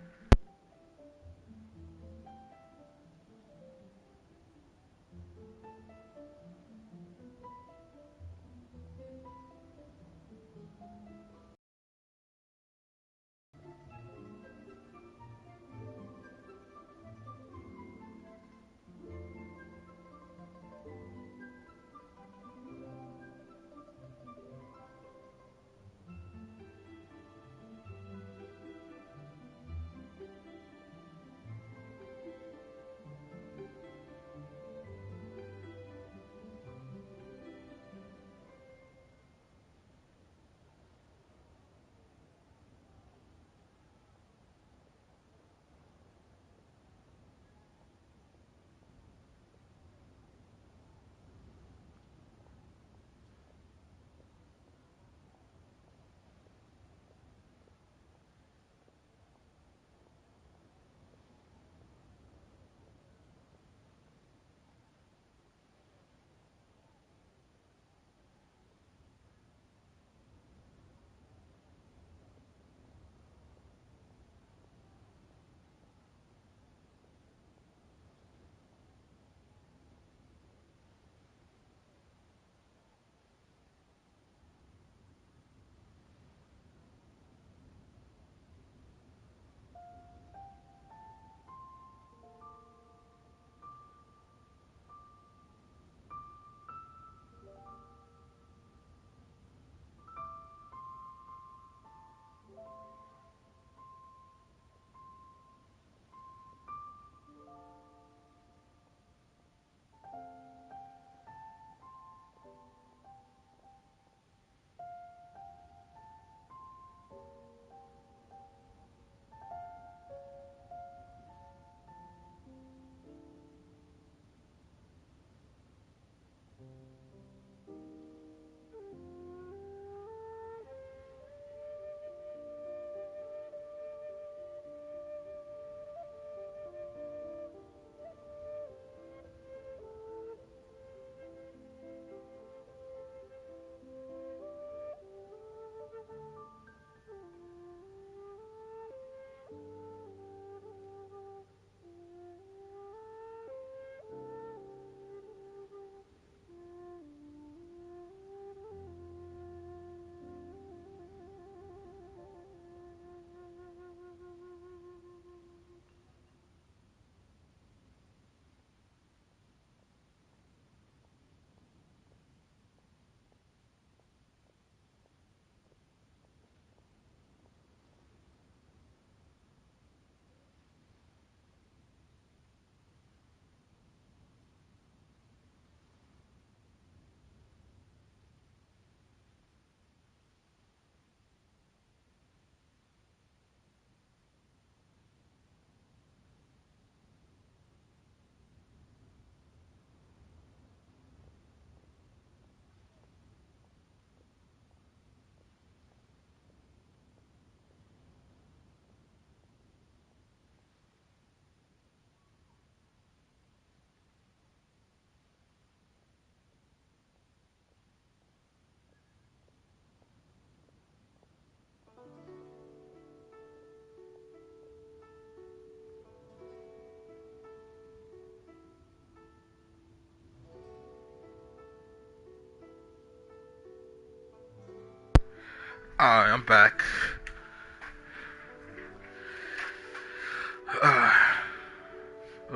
Alright, I'm back.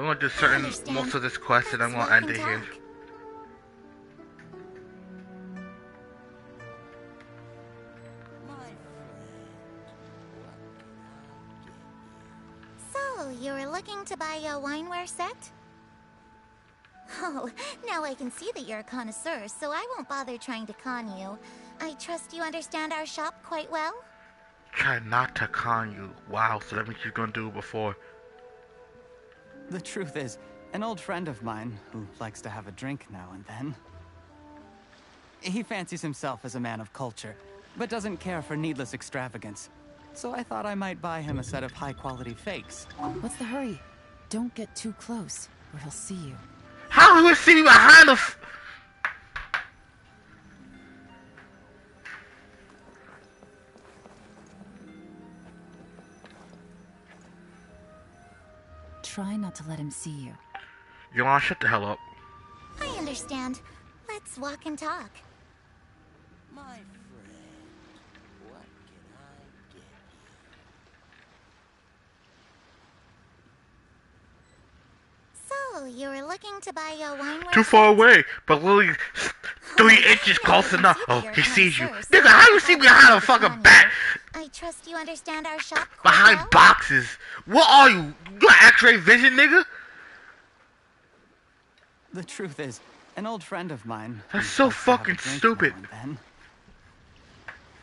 We're gonna do I certain understand. most of this quest, and I'm Let's gonna end walk it and here. talk. So, you were looking to buy a wineware set? Oh, now I can see that you're a connoisseur, so I won't bother trying to con you. I trust you understand our shop quite well? Try not to con you. Wow, so that means you're gonna do it before. The truth is, an old friend of mine, who likes to have a drink now and then, he fancies himself as a man of culture, but doesn't care for needless extravagance. So I thought I might buy him a set of high-quality fakes. What's the hurry? Don't get too close, or he'll see you. How will he see me behind the Try not to let him see you. Yolanda, shut the hell up. I understand. Let's walk and talk. My friend, what can I get So, you were looking to buy a wineware Too far set? away, but literally 3 inches close enough. Oh, You're a he sees you. connoisseur, so Nigga, how I you won't see bother behind trying a to fucking con you. back? I trust you understand our shop quite Behind well? boxes? What are you? You got X-ray vision, nigga? The truth is, an old friend of mine, That's who so likes to have a fucking drink stupid. now and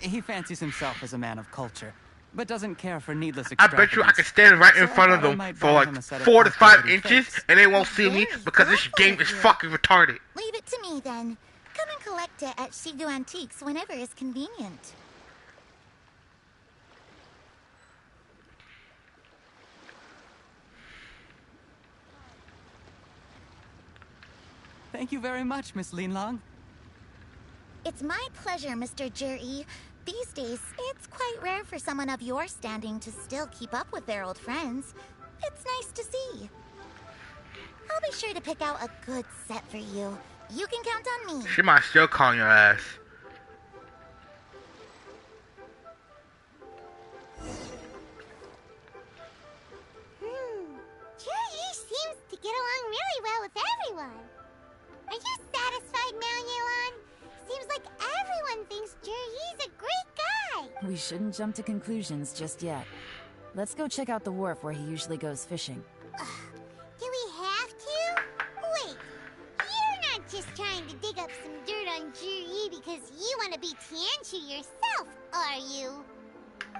then, he fancies himself as a man of culture, but doesn't care for needless I extravagance. bet you I can stand right in So I front of thought I them might for buy like him a set of 4 to 5 high-quality inches, fakes. and they won't see me Very because this thoughtful game of is you. fucking retarded. Leave it to me then. Come and collect it at Shigu Antiques whenever is convenient. Thank you very much, Miss Linlong. It's my pleasure, Mr. Juri. These days, it's quite rare for someone of your standing to still keep up with their old friends. It's nice to see. I'll be sure to pick out a good set for you. You can count on me. She might still call your ass. Juri seems to get along really well with everyone. Are you satisfied now, Yelan? Seems like everyone thinks Juri's a great guy. We shouldn't jump to conclusions just yet. Let's go check out the wharf where he usually goes fishing. Do we have to? Wait, you're not just trying to dig up some dirt on Juri because you want to be Tianshu yourself, are you?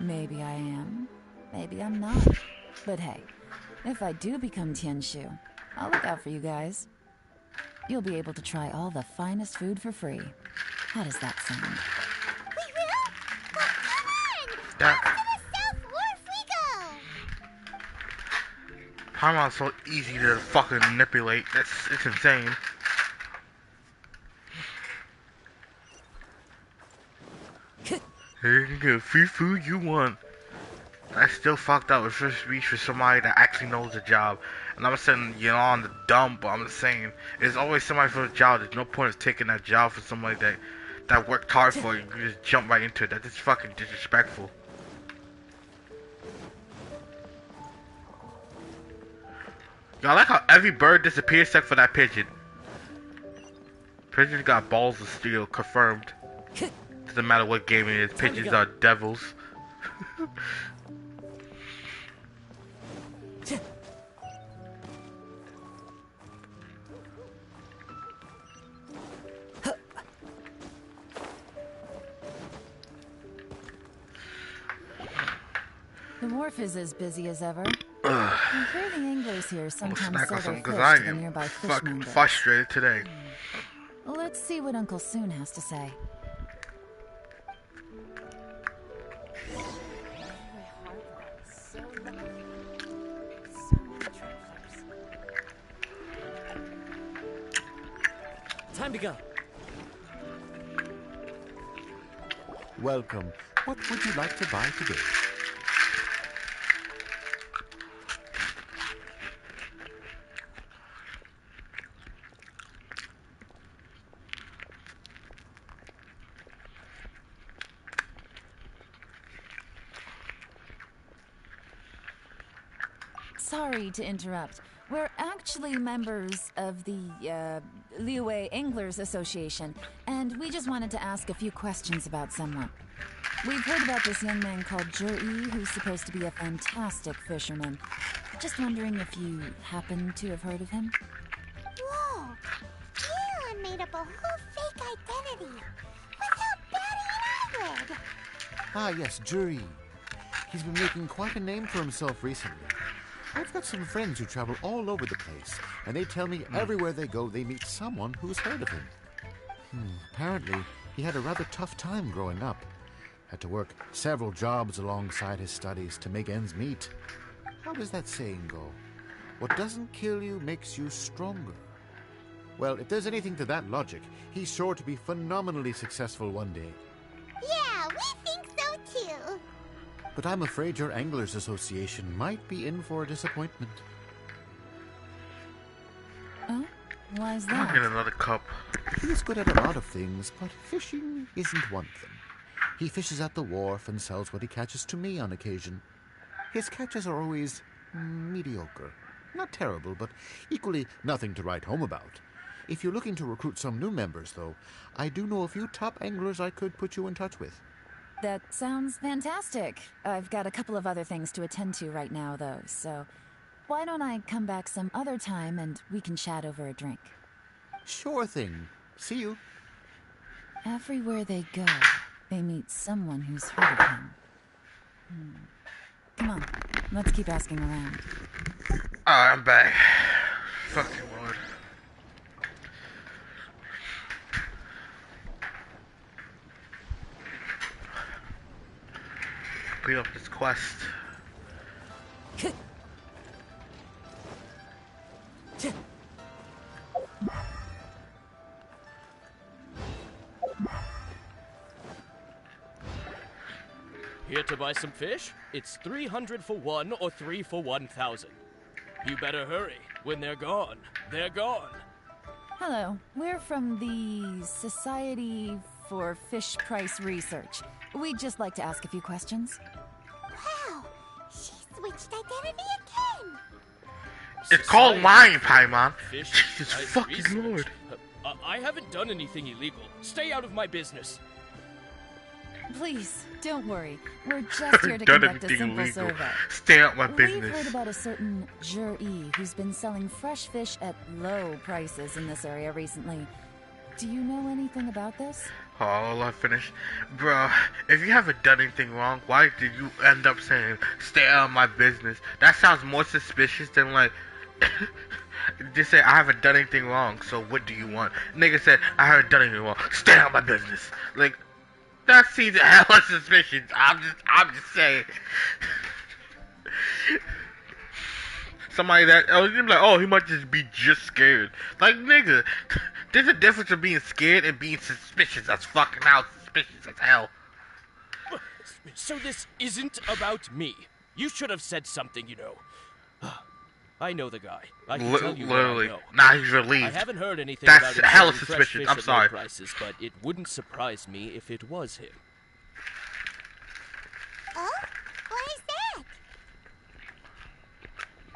Maybe I am. Maybe I'm not. But hey, if I do become Tianshu, I'll look out for you guys. You'll be able to try all the finest food for free. How does that sound? We will? Well, come on! That Over to the South Wharf we go! Paimon's so easy to fucking manipulate. It's insane. Here you can get free food you want. That's still fucked up with first speech for somebody that actually knows the job. And I'm not saying you're on the dumb, but I'm just saying there's always somebody for the job. There's no point of taking that job for somebody that worked hard for you. You just jump right into it. That's just fucking disrespectful. Yo, I like how every bird disappears except for that pigeon. Pigeons got balls of steel, confirmed. Doesn't matter what game it is, pigeons are devils. The wharf is as busy as ever. I hear the anglers here sometimes Snack sell on their something fish because I to the am nearby fish fucking mongers. frustrated today. Let's see what Uncle Soon has to say. Time to go. Welcome. What would you like to buy today? Sorry to interrupt, We're actually members of the, Liyue Anglers Association, and we just wanted to ask a few questions about someone. We've heard about this young man called Zhi, who's supposed to be a fantastic fisherman. Just wondering if you happen to have heard of him? Whoa! Elon made up a whole fake identity without batting an eyelid. Ah, yes, Zhi. He's been making quite a name for himself recently. I've got some friends who travel all over the place, and they tell me everywhere they go they meet someone who's heard of him. Apparently, he had a rather tough time growing up. Had to work several jobs alongside his studies to make ends meet. How does that saying go? What doesn't kill you makes you stronger. Well, if there's anything to that logic, he's sure to be phenomenally successful one day. Yeah, we think so too. But I'm afraid your Anglers Association might be in for a disappointment. Oh? Why is I'll that? get another cup. He's good at a lot of things, but fishing isn't one of them. He fishes at the wharf and sells what he catches to me on occasion. His catches are always mediocre. Not terrible, but equally nothing to write home about. If you're looking to recruit some new members, though, I do know a few top anglers I could put you in touch with. That sounds fantastic. I've got a couple of other things to attend to right now, though, so why don't I come back some other time and we can chat over a drink? Sure thing. See you. Everywhere they go, they meet someone who's heard of him. Come on, let's keep asking around. Alright, I'm back. Fucking Lord. Beat up this quest. Here to buy some fish? It's 300 for one or 3 for 1,000. You better hurry. When they're gone, they're gone. Hello, we're from the Society for Fish Price Research. We'd just like to ask a few questions. Wow, she switched identity again. It's called lying, Paimon. Fish Jesus price fucking research. Lord. I haven't done anything illegal. Stay out of my business. Please, don't worry. We're just here to Done conduct a anything simple illegal. survey. Stay out my We've business. heard about a certain Zhi who's been selling fresh fish at low prices in this area recently. Do you know anything about this? Oh, I finished. Bro, if you haven't done anything wrong, why did you end up saying, stay out of my business? That sounds more suspicious than like, just say, I haven't done anything wrong, so what do you want? Nigga said, I haven't done anything wrong, stay out of my business. Like, that seems hella suspicious. I'm just saying. Somebody that, you're like, oh, he might just be just scared. Like, nigga, there's a difference in being scared and being suspicious as fucking hell. Suspicious as hell. So this isn't about me. You should have said something, you know. I know the guy. I can tell you literally. what I know. Nah, he's relieved. I haven't heard anything That's about him hella selling fresh suspicious. fish I'm at sorry. low prices, but it wouldn't surprise me if it was him. Oh? Why is that?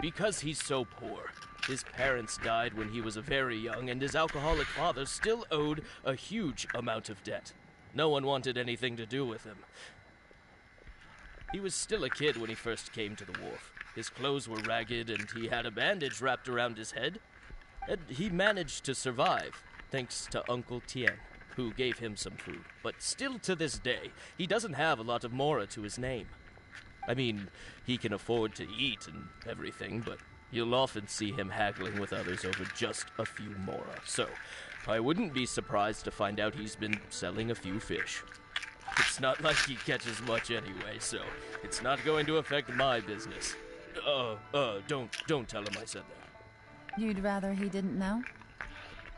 Because he's so poor. His parents died when he was very young, and his alcoholic father still owed a huge amount of debt. No one wanted anything to do with him. He was still a kid when he first came to the wharf. His clothes were ragged, and he had a bandage wrapped around his head. And he managed to survive, thanks to Uncle Tien, who gave him some food. But still to this day, he doesn't have a lot of mora to his name. I mean, he can afford to eat and everything, but you'll often see him haggling with others over just a few mora. So, I wouldn't be surprised to find out he's been selling a few fish. It's not like he catches much anyway, so it's not going to affect my business. Don't tell him I said that. You'd rather he didn't know?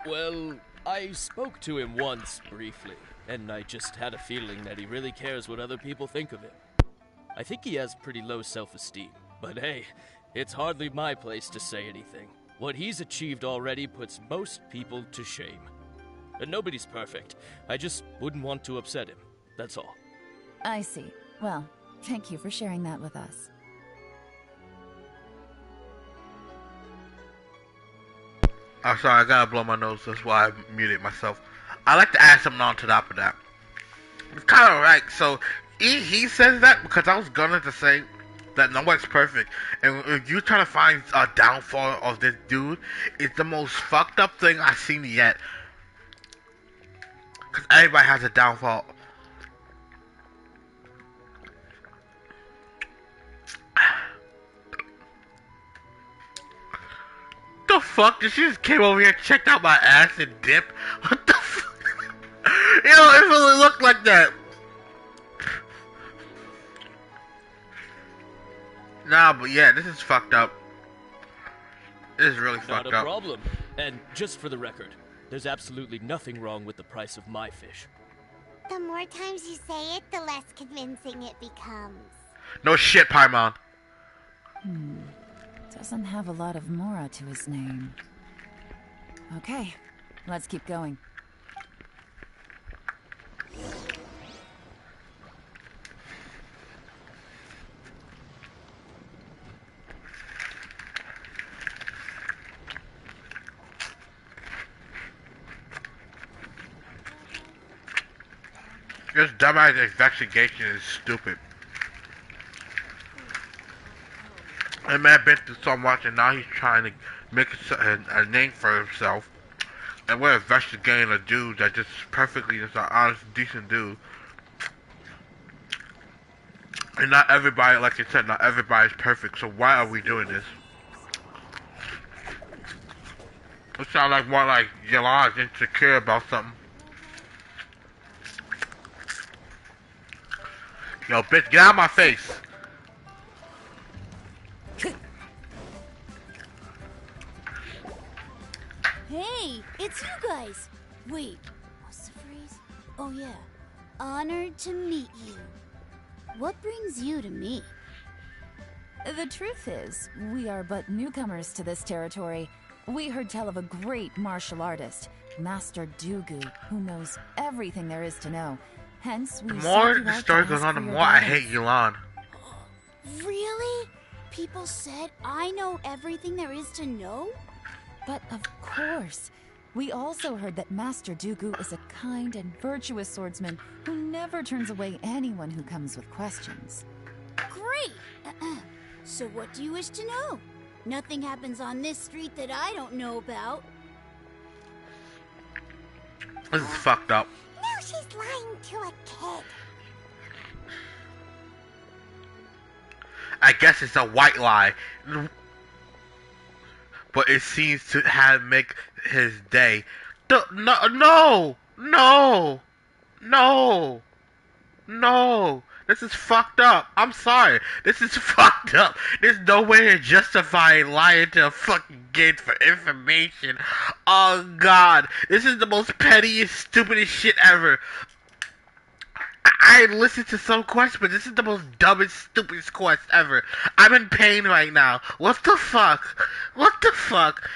Well, I spoke to him once, briefly, and I just had a feeling that he really cares what other people think of him. I think he has pretty low self-esteem, but hey, it's hardly my place to say anything. What he's achieved already puts most people to shame. And nobody's perfect. I just wouldn't want to upset him. That's all. I see. Well, thank you for sharing that with us. I'm sorry, I gotta blow my nose. That's why I muted myself. I like to add something on top of that. It's kind of right. So he says that because I was gonna to say that no one's perfect, and if you trying to find a downfall of this dude, it's the most fucked up thing I've seen yet. Because everybody has a downfall. The fuck? Did she just came over here and checked out my ass and dip? What the fuck? You know, it really looked like that. Nah, but yeah, this is fucked up. This is really fucked up. Not a problem. And just for the record, there's absolutely nothing wrong with the price of my fish. The more times you say it, the less convincing it becomes. No shit, Paimon. Doesn't have a lot of mora to his name. Okay, let's keep going. This dumbass investigation is stupid. And man been through so much, and now he's trying to make a name for himself. And we're investigating a dude that just perfectly is an honest, decent dude. And not everybody, like I said, not everybody's perfect. So why are we doing this? It sounds like more like Yoland's insecure about something. Yo, bitch, get out of my face. Hey, it's you guys. Wait, what's the phrase? Oh yeah, honored to meet you. What brings you to me? The truth is, we are but newcomers to this territory. We heard tell of a great martial artist, Master Dugu, who knows everything there is to know. Hence, we the more the story goes on, the more I hate Yolande. Really? People said I know everything there is to know? But of course. We also heard that Master Dugu is a kind and virtuous swordsman who never turns away anyone who comes with questions. Great! So what do you wish to know? Nothing happens on this street that I don't know about. This is fucked up. Now she's lying to a kid. I guess it's a white lie. But it seems to have make his day. No! This is fucked up. I'm sorry. This is fucked up. There's no way to justify lying to a fucking kid for information. Oh god. This is the most pettiest, stupidest shit ever. I listened to some quest, but this is the most dumbest, stupidest quest ever. I'm in pain right now. What the fuck? What the fuck?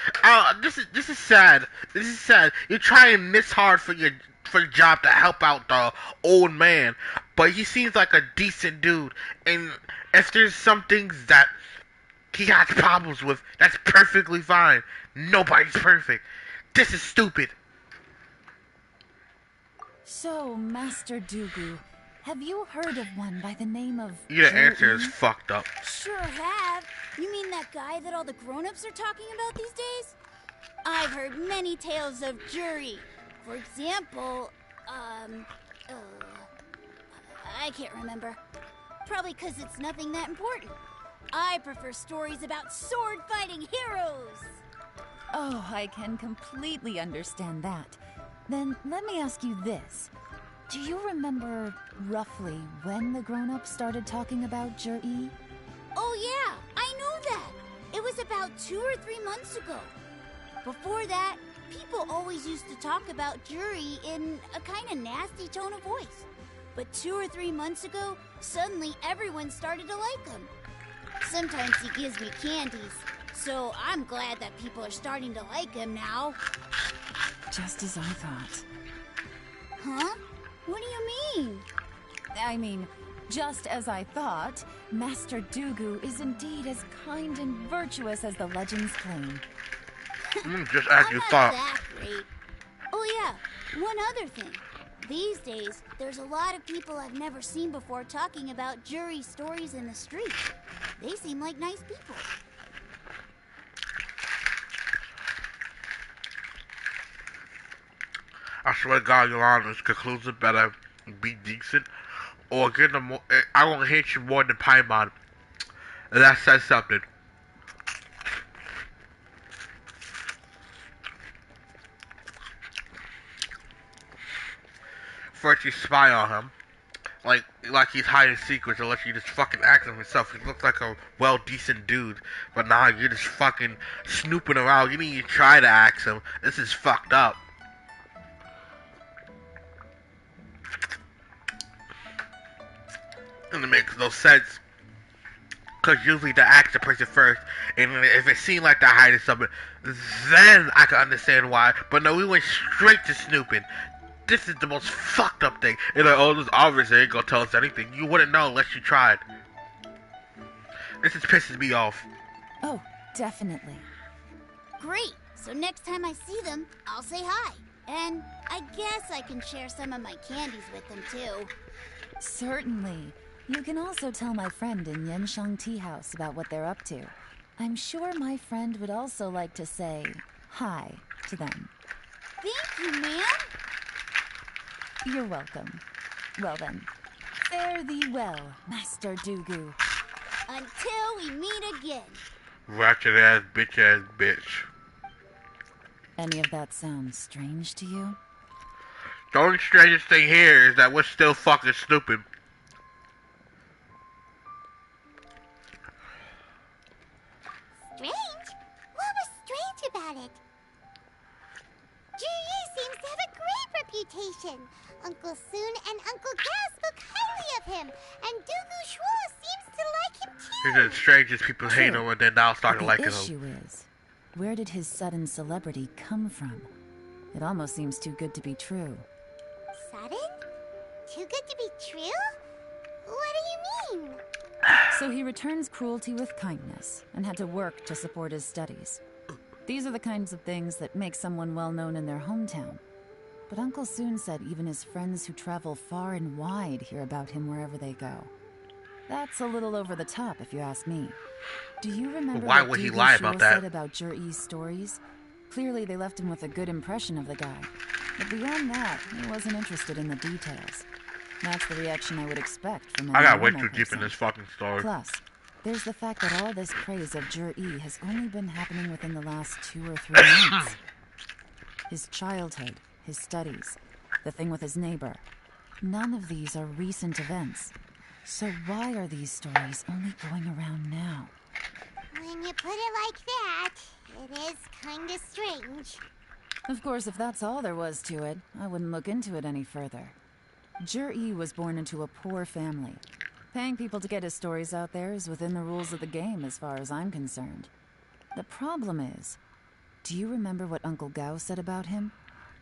This is sad. This is sad. You're trying this hard for your job to help out the old man, but he seems like a decent dude. And if there's some things that he has problems with, that's perfectly fine. Nobody's perfect. This is stupid. So, Master Dugu, have you heard of one by the name of... Your answer is fucked up. Sure have. You mean that guy that all the grown-ups are talking about these days? I've heard many tales of Jury. For example, I can't remember. Probably because it's nothing that important. I prefer stories about sword-fighting heroes. Oh, I can completely understand that. Then let me ask you this. Do you remember roughly when the grown-ups started talking about Jur-E? Oh yeah, I know that. It was about 2 or 3 months ago. Before that, people always used to talk about Juri in a kind of nasty tone of voice. But 2 or 3 months ago, suddenly everyone started to like him. Sometimes he gives me candies, so I'm glad that people are starting to like him now. Just as I thought. Huh? What do you mean? I mean, just as I thought, Master Dugu is indeed as kind and virtuous as the legends claim. Just as I'm you not thought. that great. Oh yeah, one other thing. These days, there's a lot of people I've never seen before talking about jury stories in the street. They seem like nice people. I swear to God, Yolanda, this conclusion better be decent, or get them more. I won't hit you more than Paimon. And that says something. First, you spy on him, like he's hiding secrets, unless you just fucking ask him himself. He looks like a well, decent dude, but nah, you're just fucking snooping around. You didn't even try to ask him. This is fucked up. And it makes no sense. Because usually they ask the person first, and if it seemed like they're hiding something, then I can understand why. But no, we went straight to snooping. This is the most fucked up thing. And like, oh, this obviously ain't gonna tell us anything. You wouldn't know unless you tried. This just pisses me off. Oh, definitely. Great. So next time I see them, I'll say hi. And I guess I can share some of my candies with them too. Certainly. You can also tell my friend in Yenshang Tea House about what they're up to. I'm sure my friend would also like to say hi to them. Thank you, ma'am. You're welcome. Well then, fare thee well, Master Dugu. Until we meet again. Ratchet ass bitch. Any of that sound strange to you? The only strangest thing here is that we're still fucking snooping. Strange? What was strange about it? Ji seems to have a great reputation. Uncle Soon and Uncle Gao spoke highly of him, and Dugu Shuo seems to like him too. He's the strangest people hate him, and then now starting liking him. The issue is, where did his sudden celebrity come from? It almost seems too good to be true. Sudden? Too good to be true? What do you mean? So he returns cruelty with kindness, and had to work to support his studies. These are the kinds of things that make someone well known in their hometown. But Uncle Soon said even his friends who travel far and wide hear about him wherever they go. That's a little over the top, if you ask me. Do you remember Why what would he Dugu lie Shuo about that? said about Jur-Yi's stories? Clearly they left him with a good impression of the guy. But beyond that, he wasn't interested in the details. That's the reaction I would expect from a I got way normal too deep in person. this fucking story. Plus, there's the fact that all this praise of Jur-Yi has only been happening within the last 2 or 3 months. His childhood, his studies, the thing with his neighbor. None of these are recent events. So why are these stories only going around now? When you put it like that, it is kinda strange. Of course, if that's all there was to it, I wouldn't look into it any further. Jur-Yi was born into a poor family. Paying people to get his stories out there is within the rules of the game as far as I'm concerned. The problem is, do you remember what Uncle Gao said about him?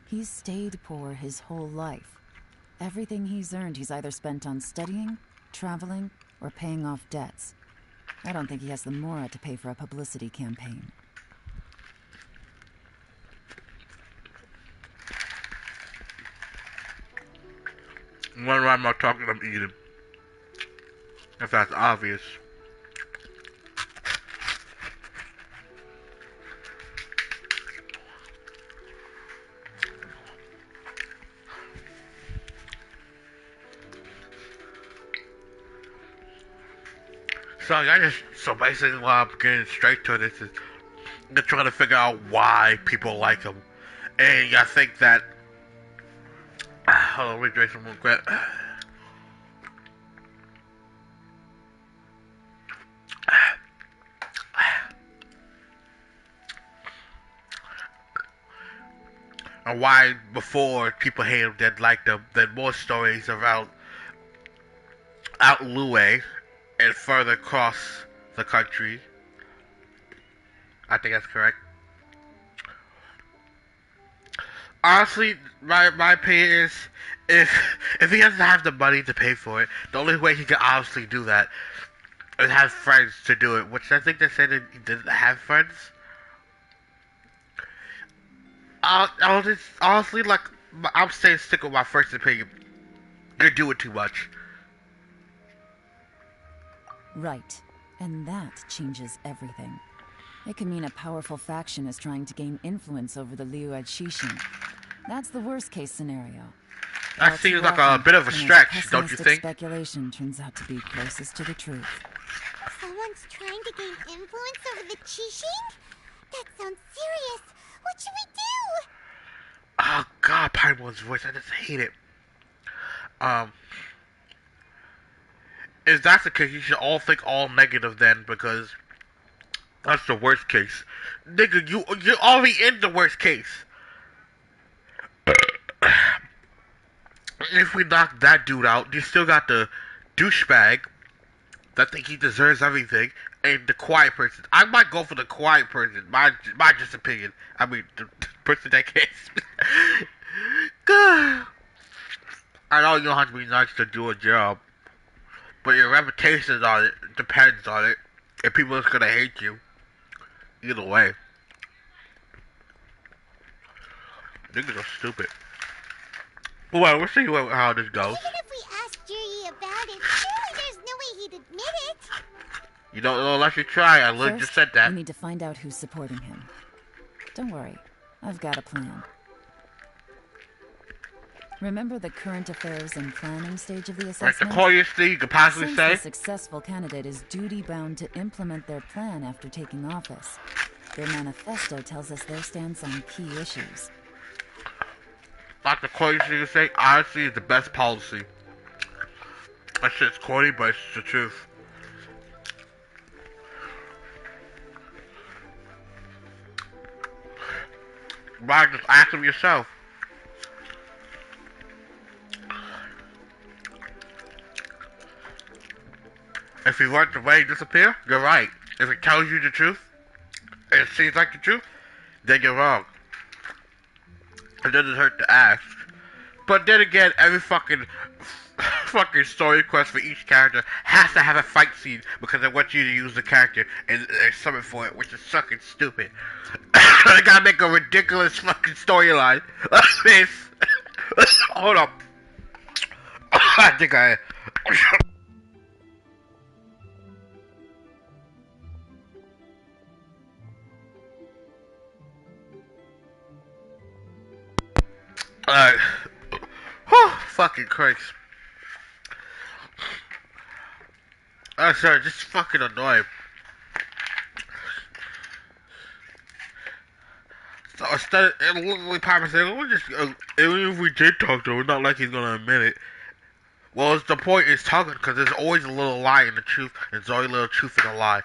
He's stayed poor his whole life. Everything he's earned he's either spent on studying, traveling, or paying off debts. I don't think he has the mora to pay for a publicity campaign. When I'm not talking, I'm eating. If that's obvious. So basically what I'm getting straight to this is they're trying to figure out why people like him. And I think that hold on, let me drink some more crap. And why before people hate him that liked him, then more stories about out Lue and further across the country. I think that's correct. Honestly, my opinion is if he doesn't have the money to pay for it, the only way he can obviously do that is have friends to do it, which I think they said that he didn't have friends. I'll just honestly like I'm saying stick with my first opinion. You're doing too much. Right. And that changes everything. It can mean a powerful faction is trying to gain influence over the Liu Shishin. That's the worst case scenario. That All seems too like often, a bit of a the most stretch, don't you pessimistic think? speculation turns out to be closest to the truth. Someone's trying to gain influence over the Qixing? That sounds serious. What should we do? Oh God, Paimon's voice, I just hate it. If that's the case, you should all think all negative then, because that's the worst case. Nigga, you're already in the worst case. If we knock that dude out, you still got the douchebag that think he deserves everything, and the quiet person. I might go for the quiet person. My just opinion. I mean, the person that cares. God. I know you don't have to be nice to do a job, but your reputation on it depends on it. If people are gonna hate you, either way. Niggas are stupid. Well, we'll see how this goes. Even if we asked Juri about it, surely there's no way he'd admit it. You don't know unless you try. I literally just said that. We need to find out who's supporting him. Don't worry, I've got a plan. Remember the current affairs and planning stage of the assessment? Like the coolest thing you could possibly Since say? the successful candidate is duty-bound to implement their plan after taking office, their manifesto tells us their stance on key issues. Like the coolest thing you say, honestly, is the best policy. That shit's corny, but it's the truth. Why just ask them yourself? If you want the way to disappear, you're right. If it tells you the truth, and it seems like the truth, then you're wrong. It doesn't hurt to ask. But then again, every fucking story quest for each character has to have a fight scene because they want you to use the character and summon for it, which is fucking stupid. They gotta make a ridiculous fucking storyline like this. Hold up. I think I... Alright. Fucking Christ. Sorry, just fucking annoying. So instead, literally, Papa said, "We'll just, even if we did talk to him, it's not like he's gonna admit it." Well, it's the point is talking because there's always a little lie in the truth. And there's always a little truth in a lie.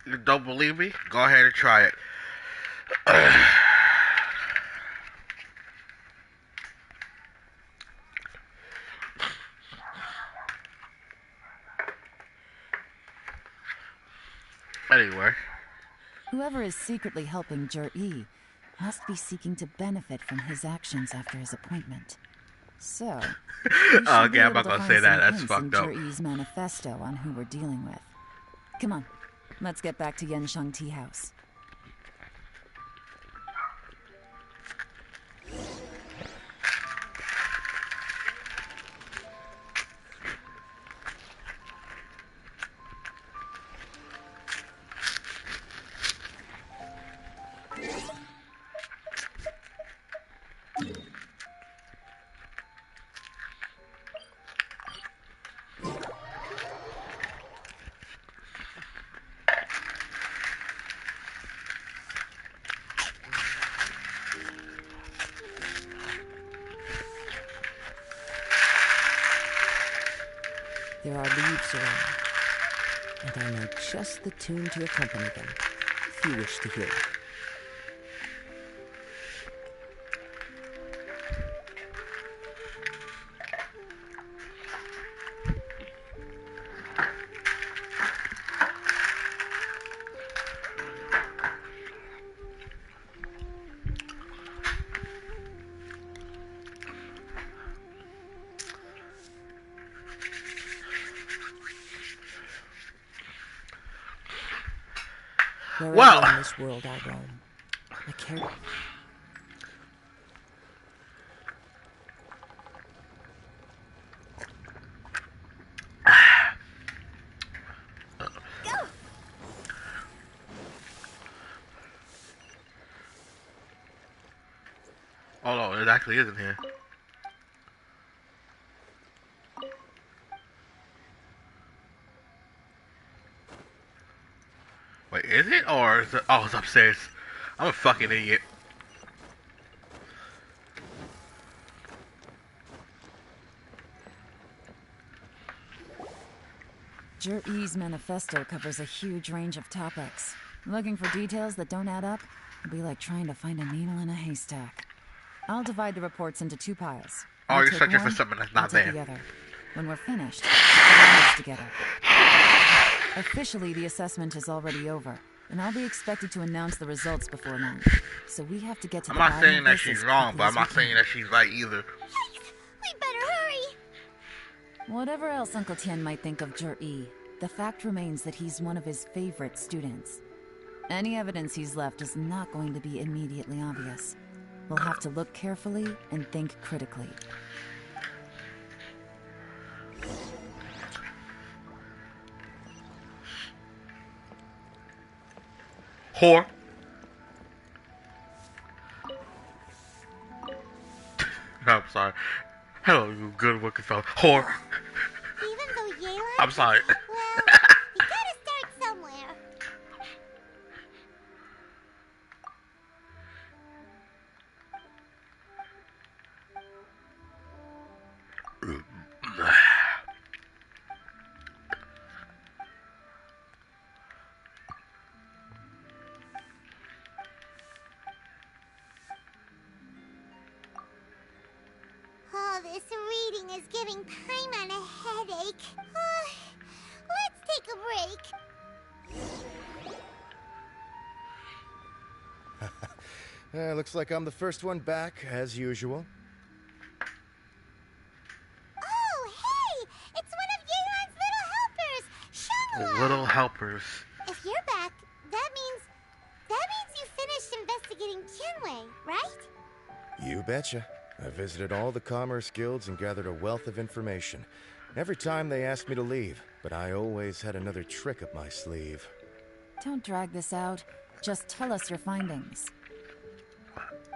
You don't believe me? Go ahead and try it. Anyway. Whoever is secretly helping Jur-E must be seeking to benefit from his actions after his appointment. So, we should Okay, be I'm able not to gonna find say that. some That's hints fucked in up. Jur-E's manifesto on who we're dealing with. Come on, let's get back to Yenshang Tea House. There are leaves around, and I know just the tune to accompany them, if you wish to hear it. Wherever Well. in this world I roam, I care. Oh no, it actually isn't here. Wait, is it? Or is it? Oh, it's upstairs. I'm a fucking idiot. Jur-E's manifesto covers a huge range of topics. Looking for details that don't add up will be like trying to find a needle in a haystack. I'll divide the reports into 2 piles. Oh, You you're take searching for one, something that's I'll not take there. the other. When we're finished, we'll put together. Officially, the assessment is already over, and I'll be expected to announce the results before long. So we have to get to I'm the not bottom saying of that this she's as wrong, quickly but I'm as we not saying can. that she's right either. We better hurry! Whatever else Uncle Tien might think of Jur-E, the fact remains that he's one of his favorite students. Any evidence he's left is not going to be immediately obvious. We'll have to look carefully and think critically. Whore. I'm sorry. Hello, you good looking fella. Whore. Even though Yelan... I'm sorry. Well, you gotta start somewhere. Oh, this reading is giving Paimon a headache. Let's take a break. Looks like I'm the first one back, as usual. Oh, hey! It's one of Yelan's little helpers, Shangla! Little helpers. If you're back, that means you finished investigating Tianwei, right? You betcha. I visited all the commerce guilds and gathered a wealth of information. Every time they asked me to leave, but I always had another trick up my sleeve. Don't drag this out. Just tell us your findings.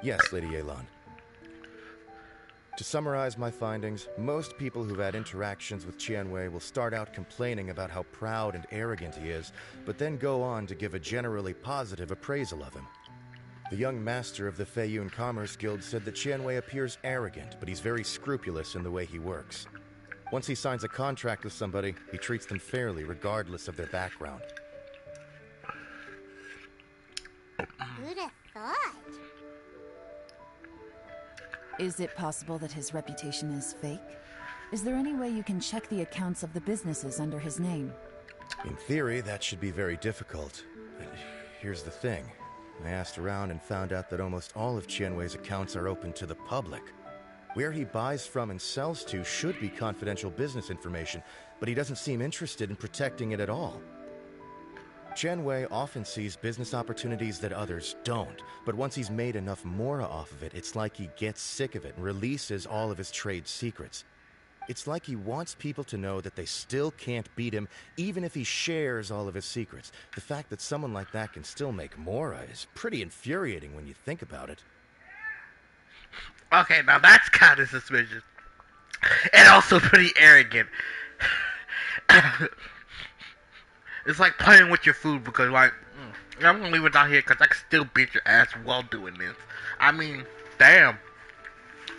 Yes, Lady Yelan. To summarize my findings, most people who've had interactions with Tianwei will start out complaining about how proud and arrogant he is, but then go on to give a generally positive appraisal of him. The young master of the Feiyun Commerce Guild said that Tianwei appears arrogant, but he's very scrupulous in the way he works. Once he signs a contract with somebody, he treats them fairly regardless of their background. Who'd have thought? Is it possible that his reputation is fake? Is there any way you can check the accounts of the businesses under his name? In theory, that should be very difficult. But here's the thing. I asked around and found out that almost all of Tianwei's accounts are open to the public. Where he buys from and sells to should be confidential business information, but he doesn't seem interested in protecting it at all. Tianwei often sees business opportunities that others don't, but once he's made enough mora off of it, it's like he gets sick of it and releases all of his trade secrets. It's like he wants people to know that they still can't beat him, even if he shares all of his secrets. The fact that someone like that can still make mora is pretty infuriating when you think about it. Okay, now that's kind of suspicious. And also pretty arrogant. It's like playing with your food because, like, I'm gonna leave it down here because I can still beat your ass while doing this. I mean, damn.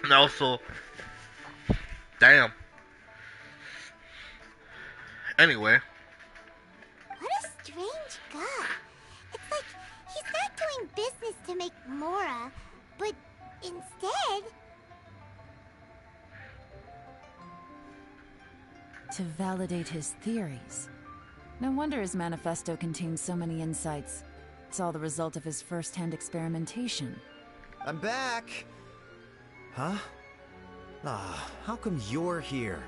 And also, damn. Anyway. What a strange guy. It's like he's not doing business to make mora, but instead... To validate his theories. No wonder his manifesto contains so many insights. It's all the result of his first-hand experimentation. I'm back! Huh? Ah, how come you're here?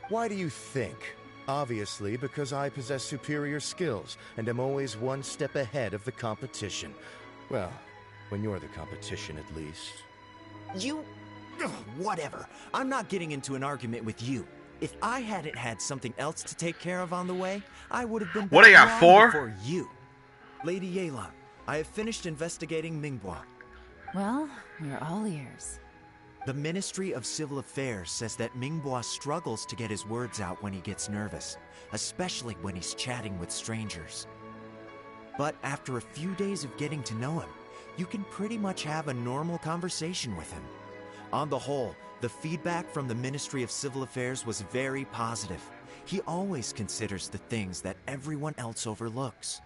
Why do you think? Obviously, because I possess superior skills and am always one step ahead of the competition. Well, when you're the competition, at least. You... Ugh, whatever. I'm not getting into an argument with you. If I hadn't had something else to take care of on the way, I would have been What, I got back 4? long before you. Lady Yelan, I have finished investigating Minghua. Well, we're all ears. The Ministry of Civil Affairs says that Minghua struggles to get his words out when he gets nervous, especially when he's chatting with strangers. But after a few days of getting to know him, you can pretty much have a normal conversation with him. On the whole, the feedback from the Ministry of Civil Affairs was very positive. He always considers the things that everyone else overlooks.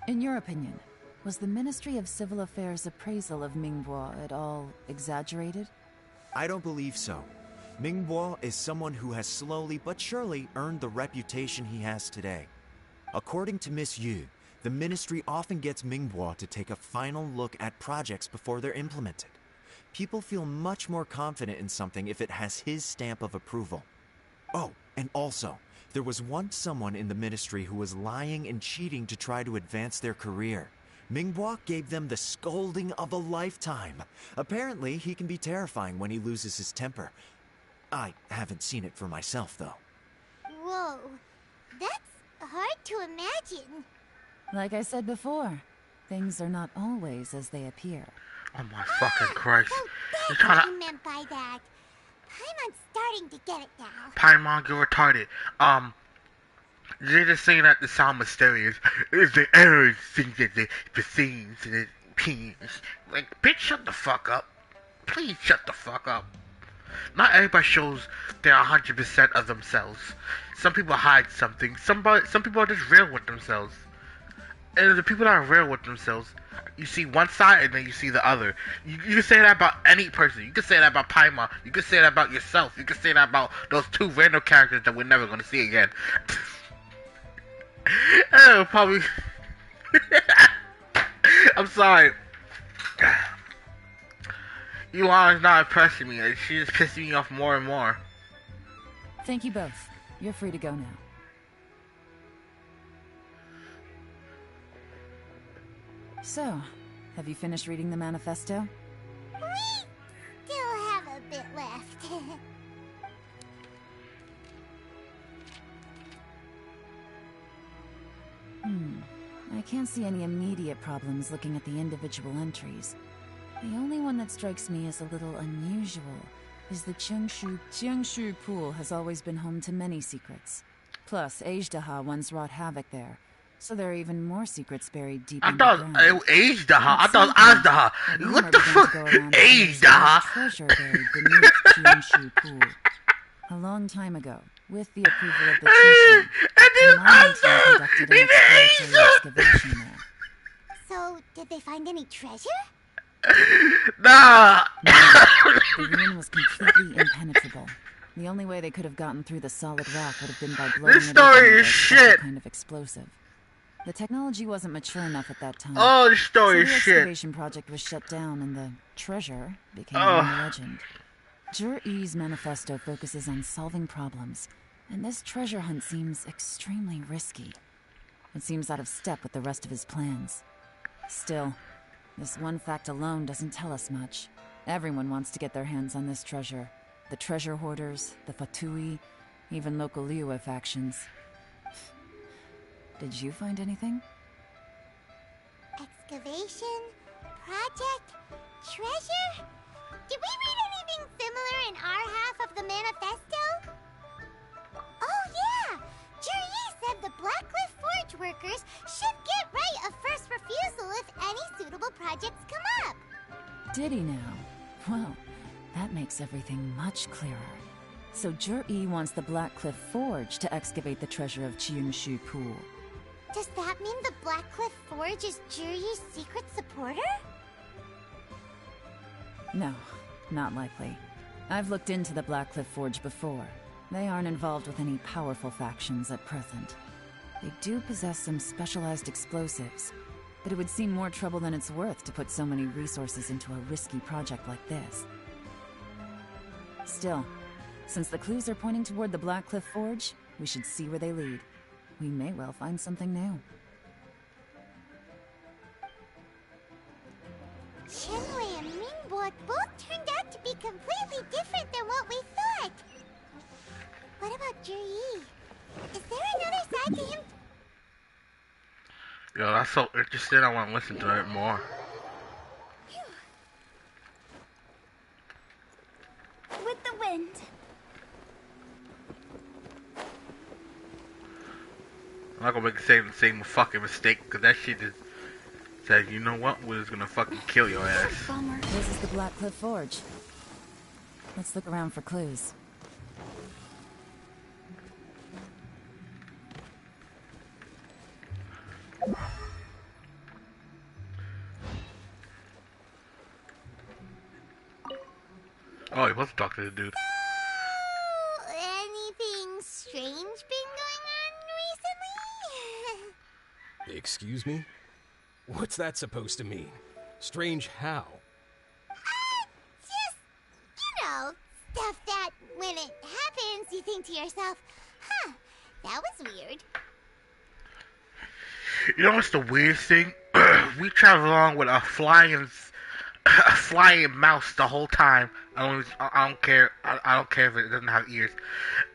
In your opinion, was the Ministry of Civil Affairs' appraisal of Minghua at all exaggerated? I don't believe so. Minghua is someone who has slowly but surely earned the reputation he has today. According to Miss Yu, the Ministry often gets Minghua to take a final look at projects before they're implemented. People feel much more confident in something if it has his stamp of approval. Oh, and also, there was once someone in the Ministry who was lying and cheating to try to advance their career. Minghua gave them the scolding of a lifetime. Apparently, he can be terrifying when he loses his temper. I haven't seen it for myself, though. Whoa, that's hard to imagine. Like I said before, things are not always as they appear. Oh my fucking Christ. So You're that's trying what to... you meant by that. Paimon's starting to get it now. Paimon, you're retarded. You're just saying that to sound mysterious. It's the errors, things that the scenes and the opinions. Like, bitch, shut the fuck up. Please shut the fuck up. Not everybody shows they're 100% of themselves. Some people hide something. Some people are just real with themselves. And the people that are real with themselves, you see one side and then you see the other. You can say that about any person. You can say that about Paimon. You can say that about yourself. You can say that about those 2 random characters that we're never going to see again. Probably. I'm sorry. Elon is not impressing me. She's pissing me off more and more. Thank you both. You're free to go now. So, have you finished reading the manifesto? We still have a bit left. I can't see any immediate problems looking at the individual entries. The only one that strikes me as a little unusual is the Qiangshu Pool has always been home to many secrets. Plus, Ajdaha once wrought havoc there, so there are even more secrets buried deep underground. Ajdaha? I thought Ajdaha. What the fuck? Ajdaha? Treasure buried beneath Qiangshu Pool. A long time ago, with the approval of the Qixing, the mining team conducted an exploratory excavation there. So, did they find any treasure? Nah! No, the ruin was completely impenetrable. The only way they could have gotten through the solid rock would have been by blowing This it open story with is a shit! special kind of explosive. The technology wasn't mature enough at that time. Oh, this story is so the shit. excavation project was shut down and the treasure became a legend. Zhi-Yi's manifesto focuses on solving problems, and this treasure hunt seems extremely risky. It seems out of step with the rest of his plans. Still, this one fact alone doesn't tell us much. Everyone wants to get their hands on this treasure. The treasure hoarders, the Fatui, even local Liyue factions. Did you find anything? Excavation? Project? Treasure? Did we read anything similar in our half of the manifesto? Oh yeah! Juri said the Blackcliff Forge workers should get right of first refusal if any suitable projects come up. Did he now? Well, that makes everything much clearer. So Juri wants the Blackcliff Forge to excavate the treasure of Qiangshu Pool. Does that mean the Blackcliff Forge is Juri's secret supporter? No, not likely. I've looked into the Blackcliff Forge before. They aren't involved with any powerful factions at present. They do possess some specialized explosives, but it would seem more trouble than it's worth to put so many resources into a risky project like this. Still, since the clues are pointing toward the Blackcliff Forge, We should see where they lead. We may well find something new. Chenwei and Mingbo both turned out to be completely different than what we thought. What about Juri? Is there another side to him? Yo, that's so interesting. I want to listen to it more. With the wind. I'm not gonna make the same fucking mistake, because that shit is said, you know what, we're just gonna fucking kill your ass. Bummer. This is the Blackcliff Forge. Let's look around for clues. Oh, he wants to talk to the dude. So, anything strange been going on recently? Excuse me? What's that supposed to mean? Strange how? Just, stuff that when it happens, you think to yourself, huh, that was weird. You know what's the weirdest thing? We travel along with a flying mouse the whole time. I don't care. I don't care if it doesn't have ears.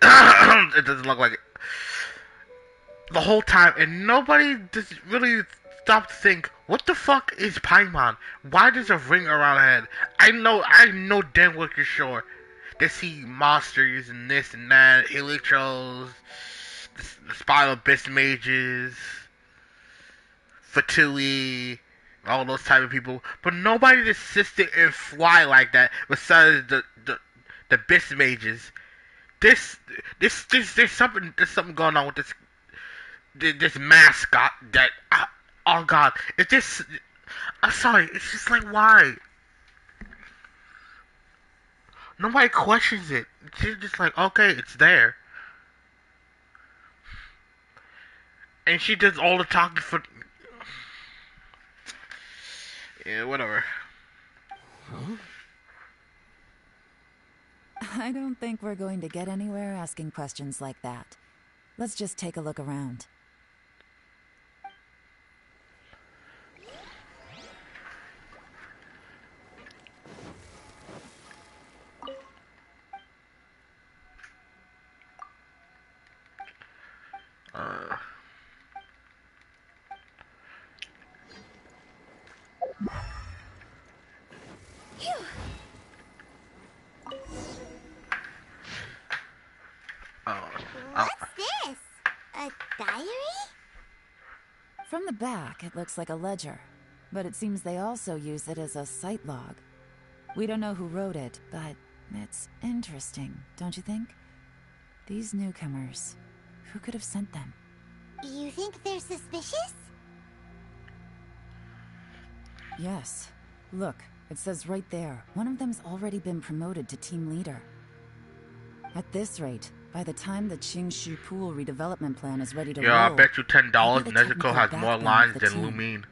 It doesn't look like it. The whole time, and nobody just really stopped to think, what the fuck is Paimon? Why does a ring around her head? I know damn well for sure. They see monsters and this and that, Elytros, the Spiral Abyss mages, Fatui, all those type of people, but nobody just sits there and fly like that besides the Abyss mages. There's something going on with this mascot that, oh god, it's just, I'm sorry, it's just like, why? Nobody questions it. It's just like, okay, it's there. And she does all the talking for, yeah, whatever. Huh? I don't think we're going to get anywhere asking questions like that. Let's just take a look around. What's this? A diary? From the back, it looks like a ledger, but it seems they also use it as a site log. We don't know who wrote it, but it's interesting, don't you think? These newcomers, who could have sent them? You think they're suspicious? Yes. Look, it says right there, one of them's already been promoted to team leader. At this rate, by the time the Qingshu Pool redevelopment plan is ready to roll... Yo, I bet you $10 they'll be the Nezuko has technical more backbone lines of the than team. Lumine.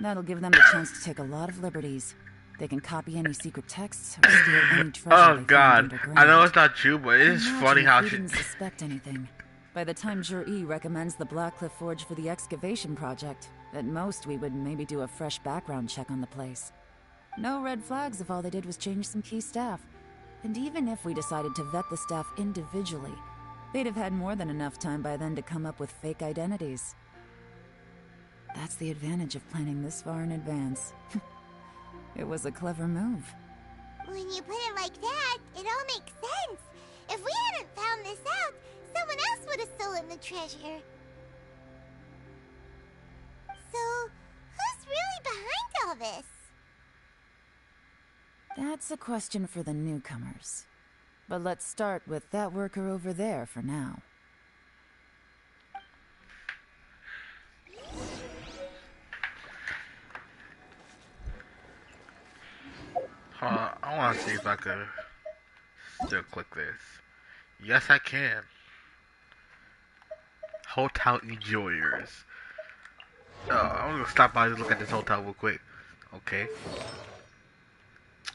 That'll give them the chance to take a lot of liberties. They can copy any secret texts or steal any treasure Oh they find god, underground. I know it's not true, but it is Imagine funny if how we she... didn't suspect anything. By the time Jur-E recommends the Blackcliff Forge for the excavation project, at most we would maybe do a fresh background check on the place. No red flags if all they did was change some key staff. And even if we decided to vet the staff individually, they'd have had more than enough time by then to come up with fake identities. That's the advantage of planning this far in advance. It was a clever move. When you put it like that, it all makes sense. If we hadn't found this out, someone else would have stolen the treasure. So, who's really behind all this? That's a question for the newcomers. But let's start with that worker over there for now. I want to see if I could still click this. Yes, I can. Hotel enjoyers. I'm gonna stop by and look at this hotel real quick. Okay.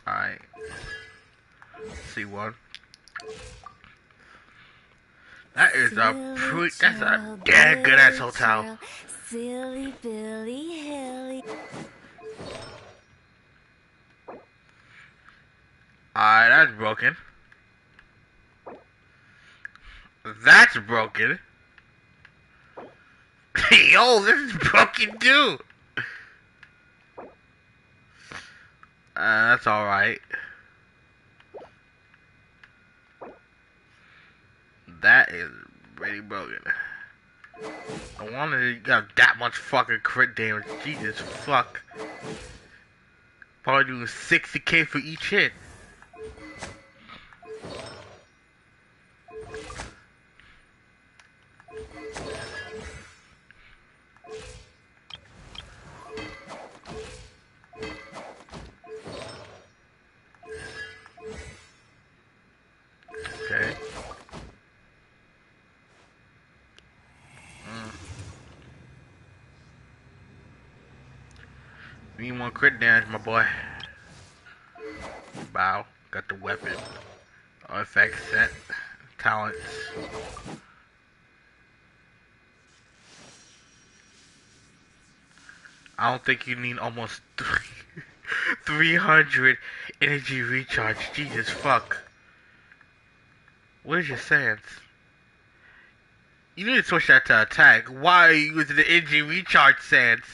Alright. See one. That is that's a damn good ass hotel. Silly Billy Hilly. Alright, that's broken. That's broken. Yo, this is broken too. That's alright. That is really broken. I wanted to got that much fucking crit damage. Jesus fuck. Probably doing 60k for each hit. Okay. Need more crit damage, my boy. Bow. Got the weapon. Effects set. Talents. I don't think you need almost 300 energy recharge. Jesus fuck. Where's your sense? You need to switch that to attack. Why are you using the energy recharge sense?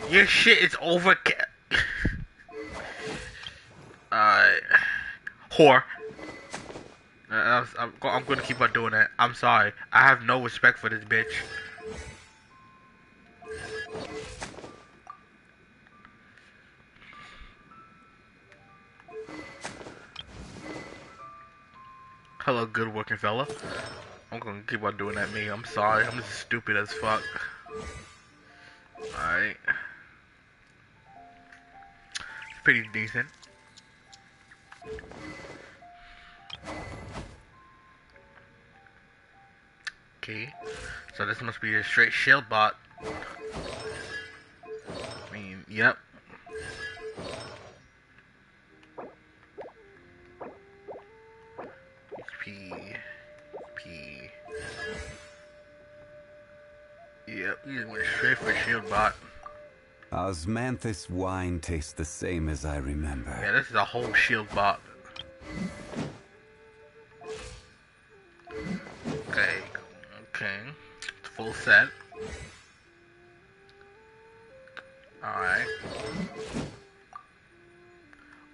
Your shit is over. Whore. I'm gonna keep on doing that. I'm sorry. I have no respect for this bitch. Hello, good working fella. I'm gonna keep on doing that me. I'm sorry. I'm just stupid as fuck. Alright. Pretty decent. Okay. So this must be a straight shield bot. I mean, yep. Yep, you went straight for shield bot. Osmanthus wine tastes the same as I remember. Yeah, this is a whole shield bot. Okay, it's full set. Alright.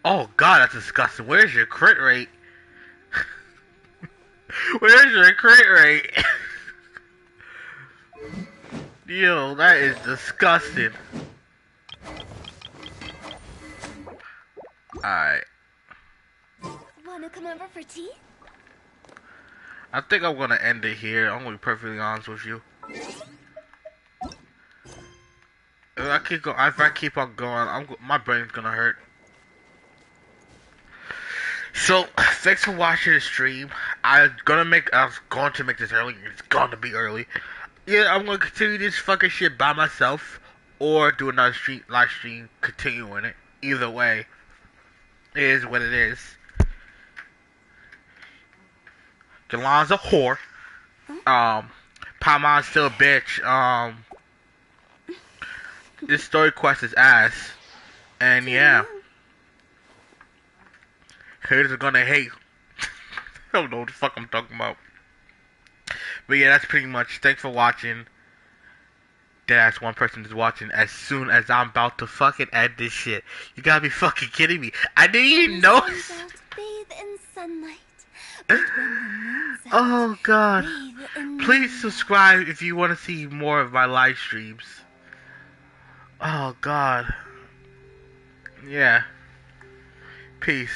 Oh god, that's disgusting. Where's your crit rate? Where's your crit rate? Yo, that is disgusting. Alright. Wanna come over for tea? I think I'm gonna end it here. I'm gonna be perfectly honest with you. If I keep on going, my brain's gonna hurt. So, thanks for watching the stream. I was going to make this early. It's going to be early. Yeah, I'm gonna continue this fucking shit by myself, or do another live stream, continuing it. Either way, it is what it is. Galan's a whore. Paimon's still a bitch. This story quest is ass. And yeah. Haters are gonna hate. I don't know what the fuck I'm talking about. But yeah, that's pretty much. Thanks for watching. Deadass one person is watching as soon as I'm about to fucking end this shit. You gotta be fucking kidding me. I didn't even notice. Bathe in sunlight. Oh god. Please subscribe if you want to see more of my live streams. Oh god. Yeah. Peace.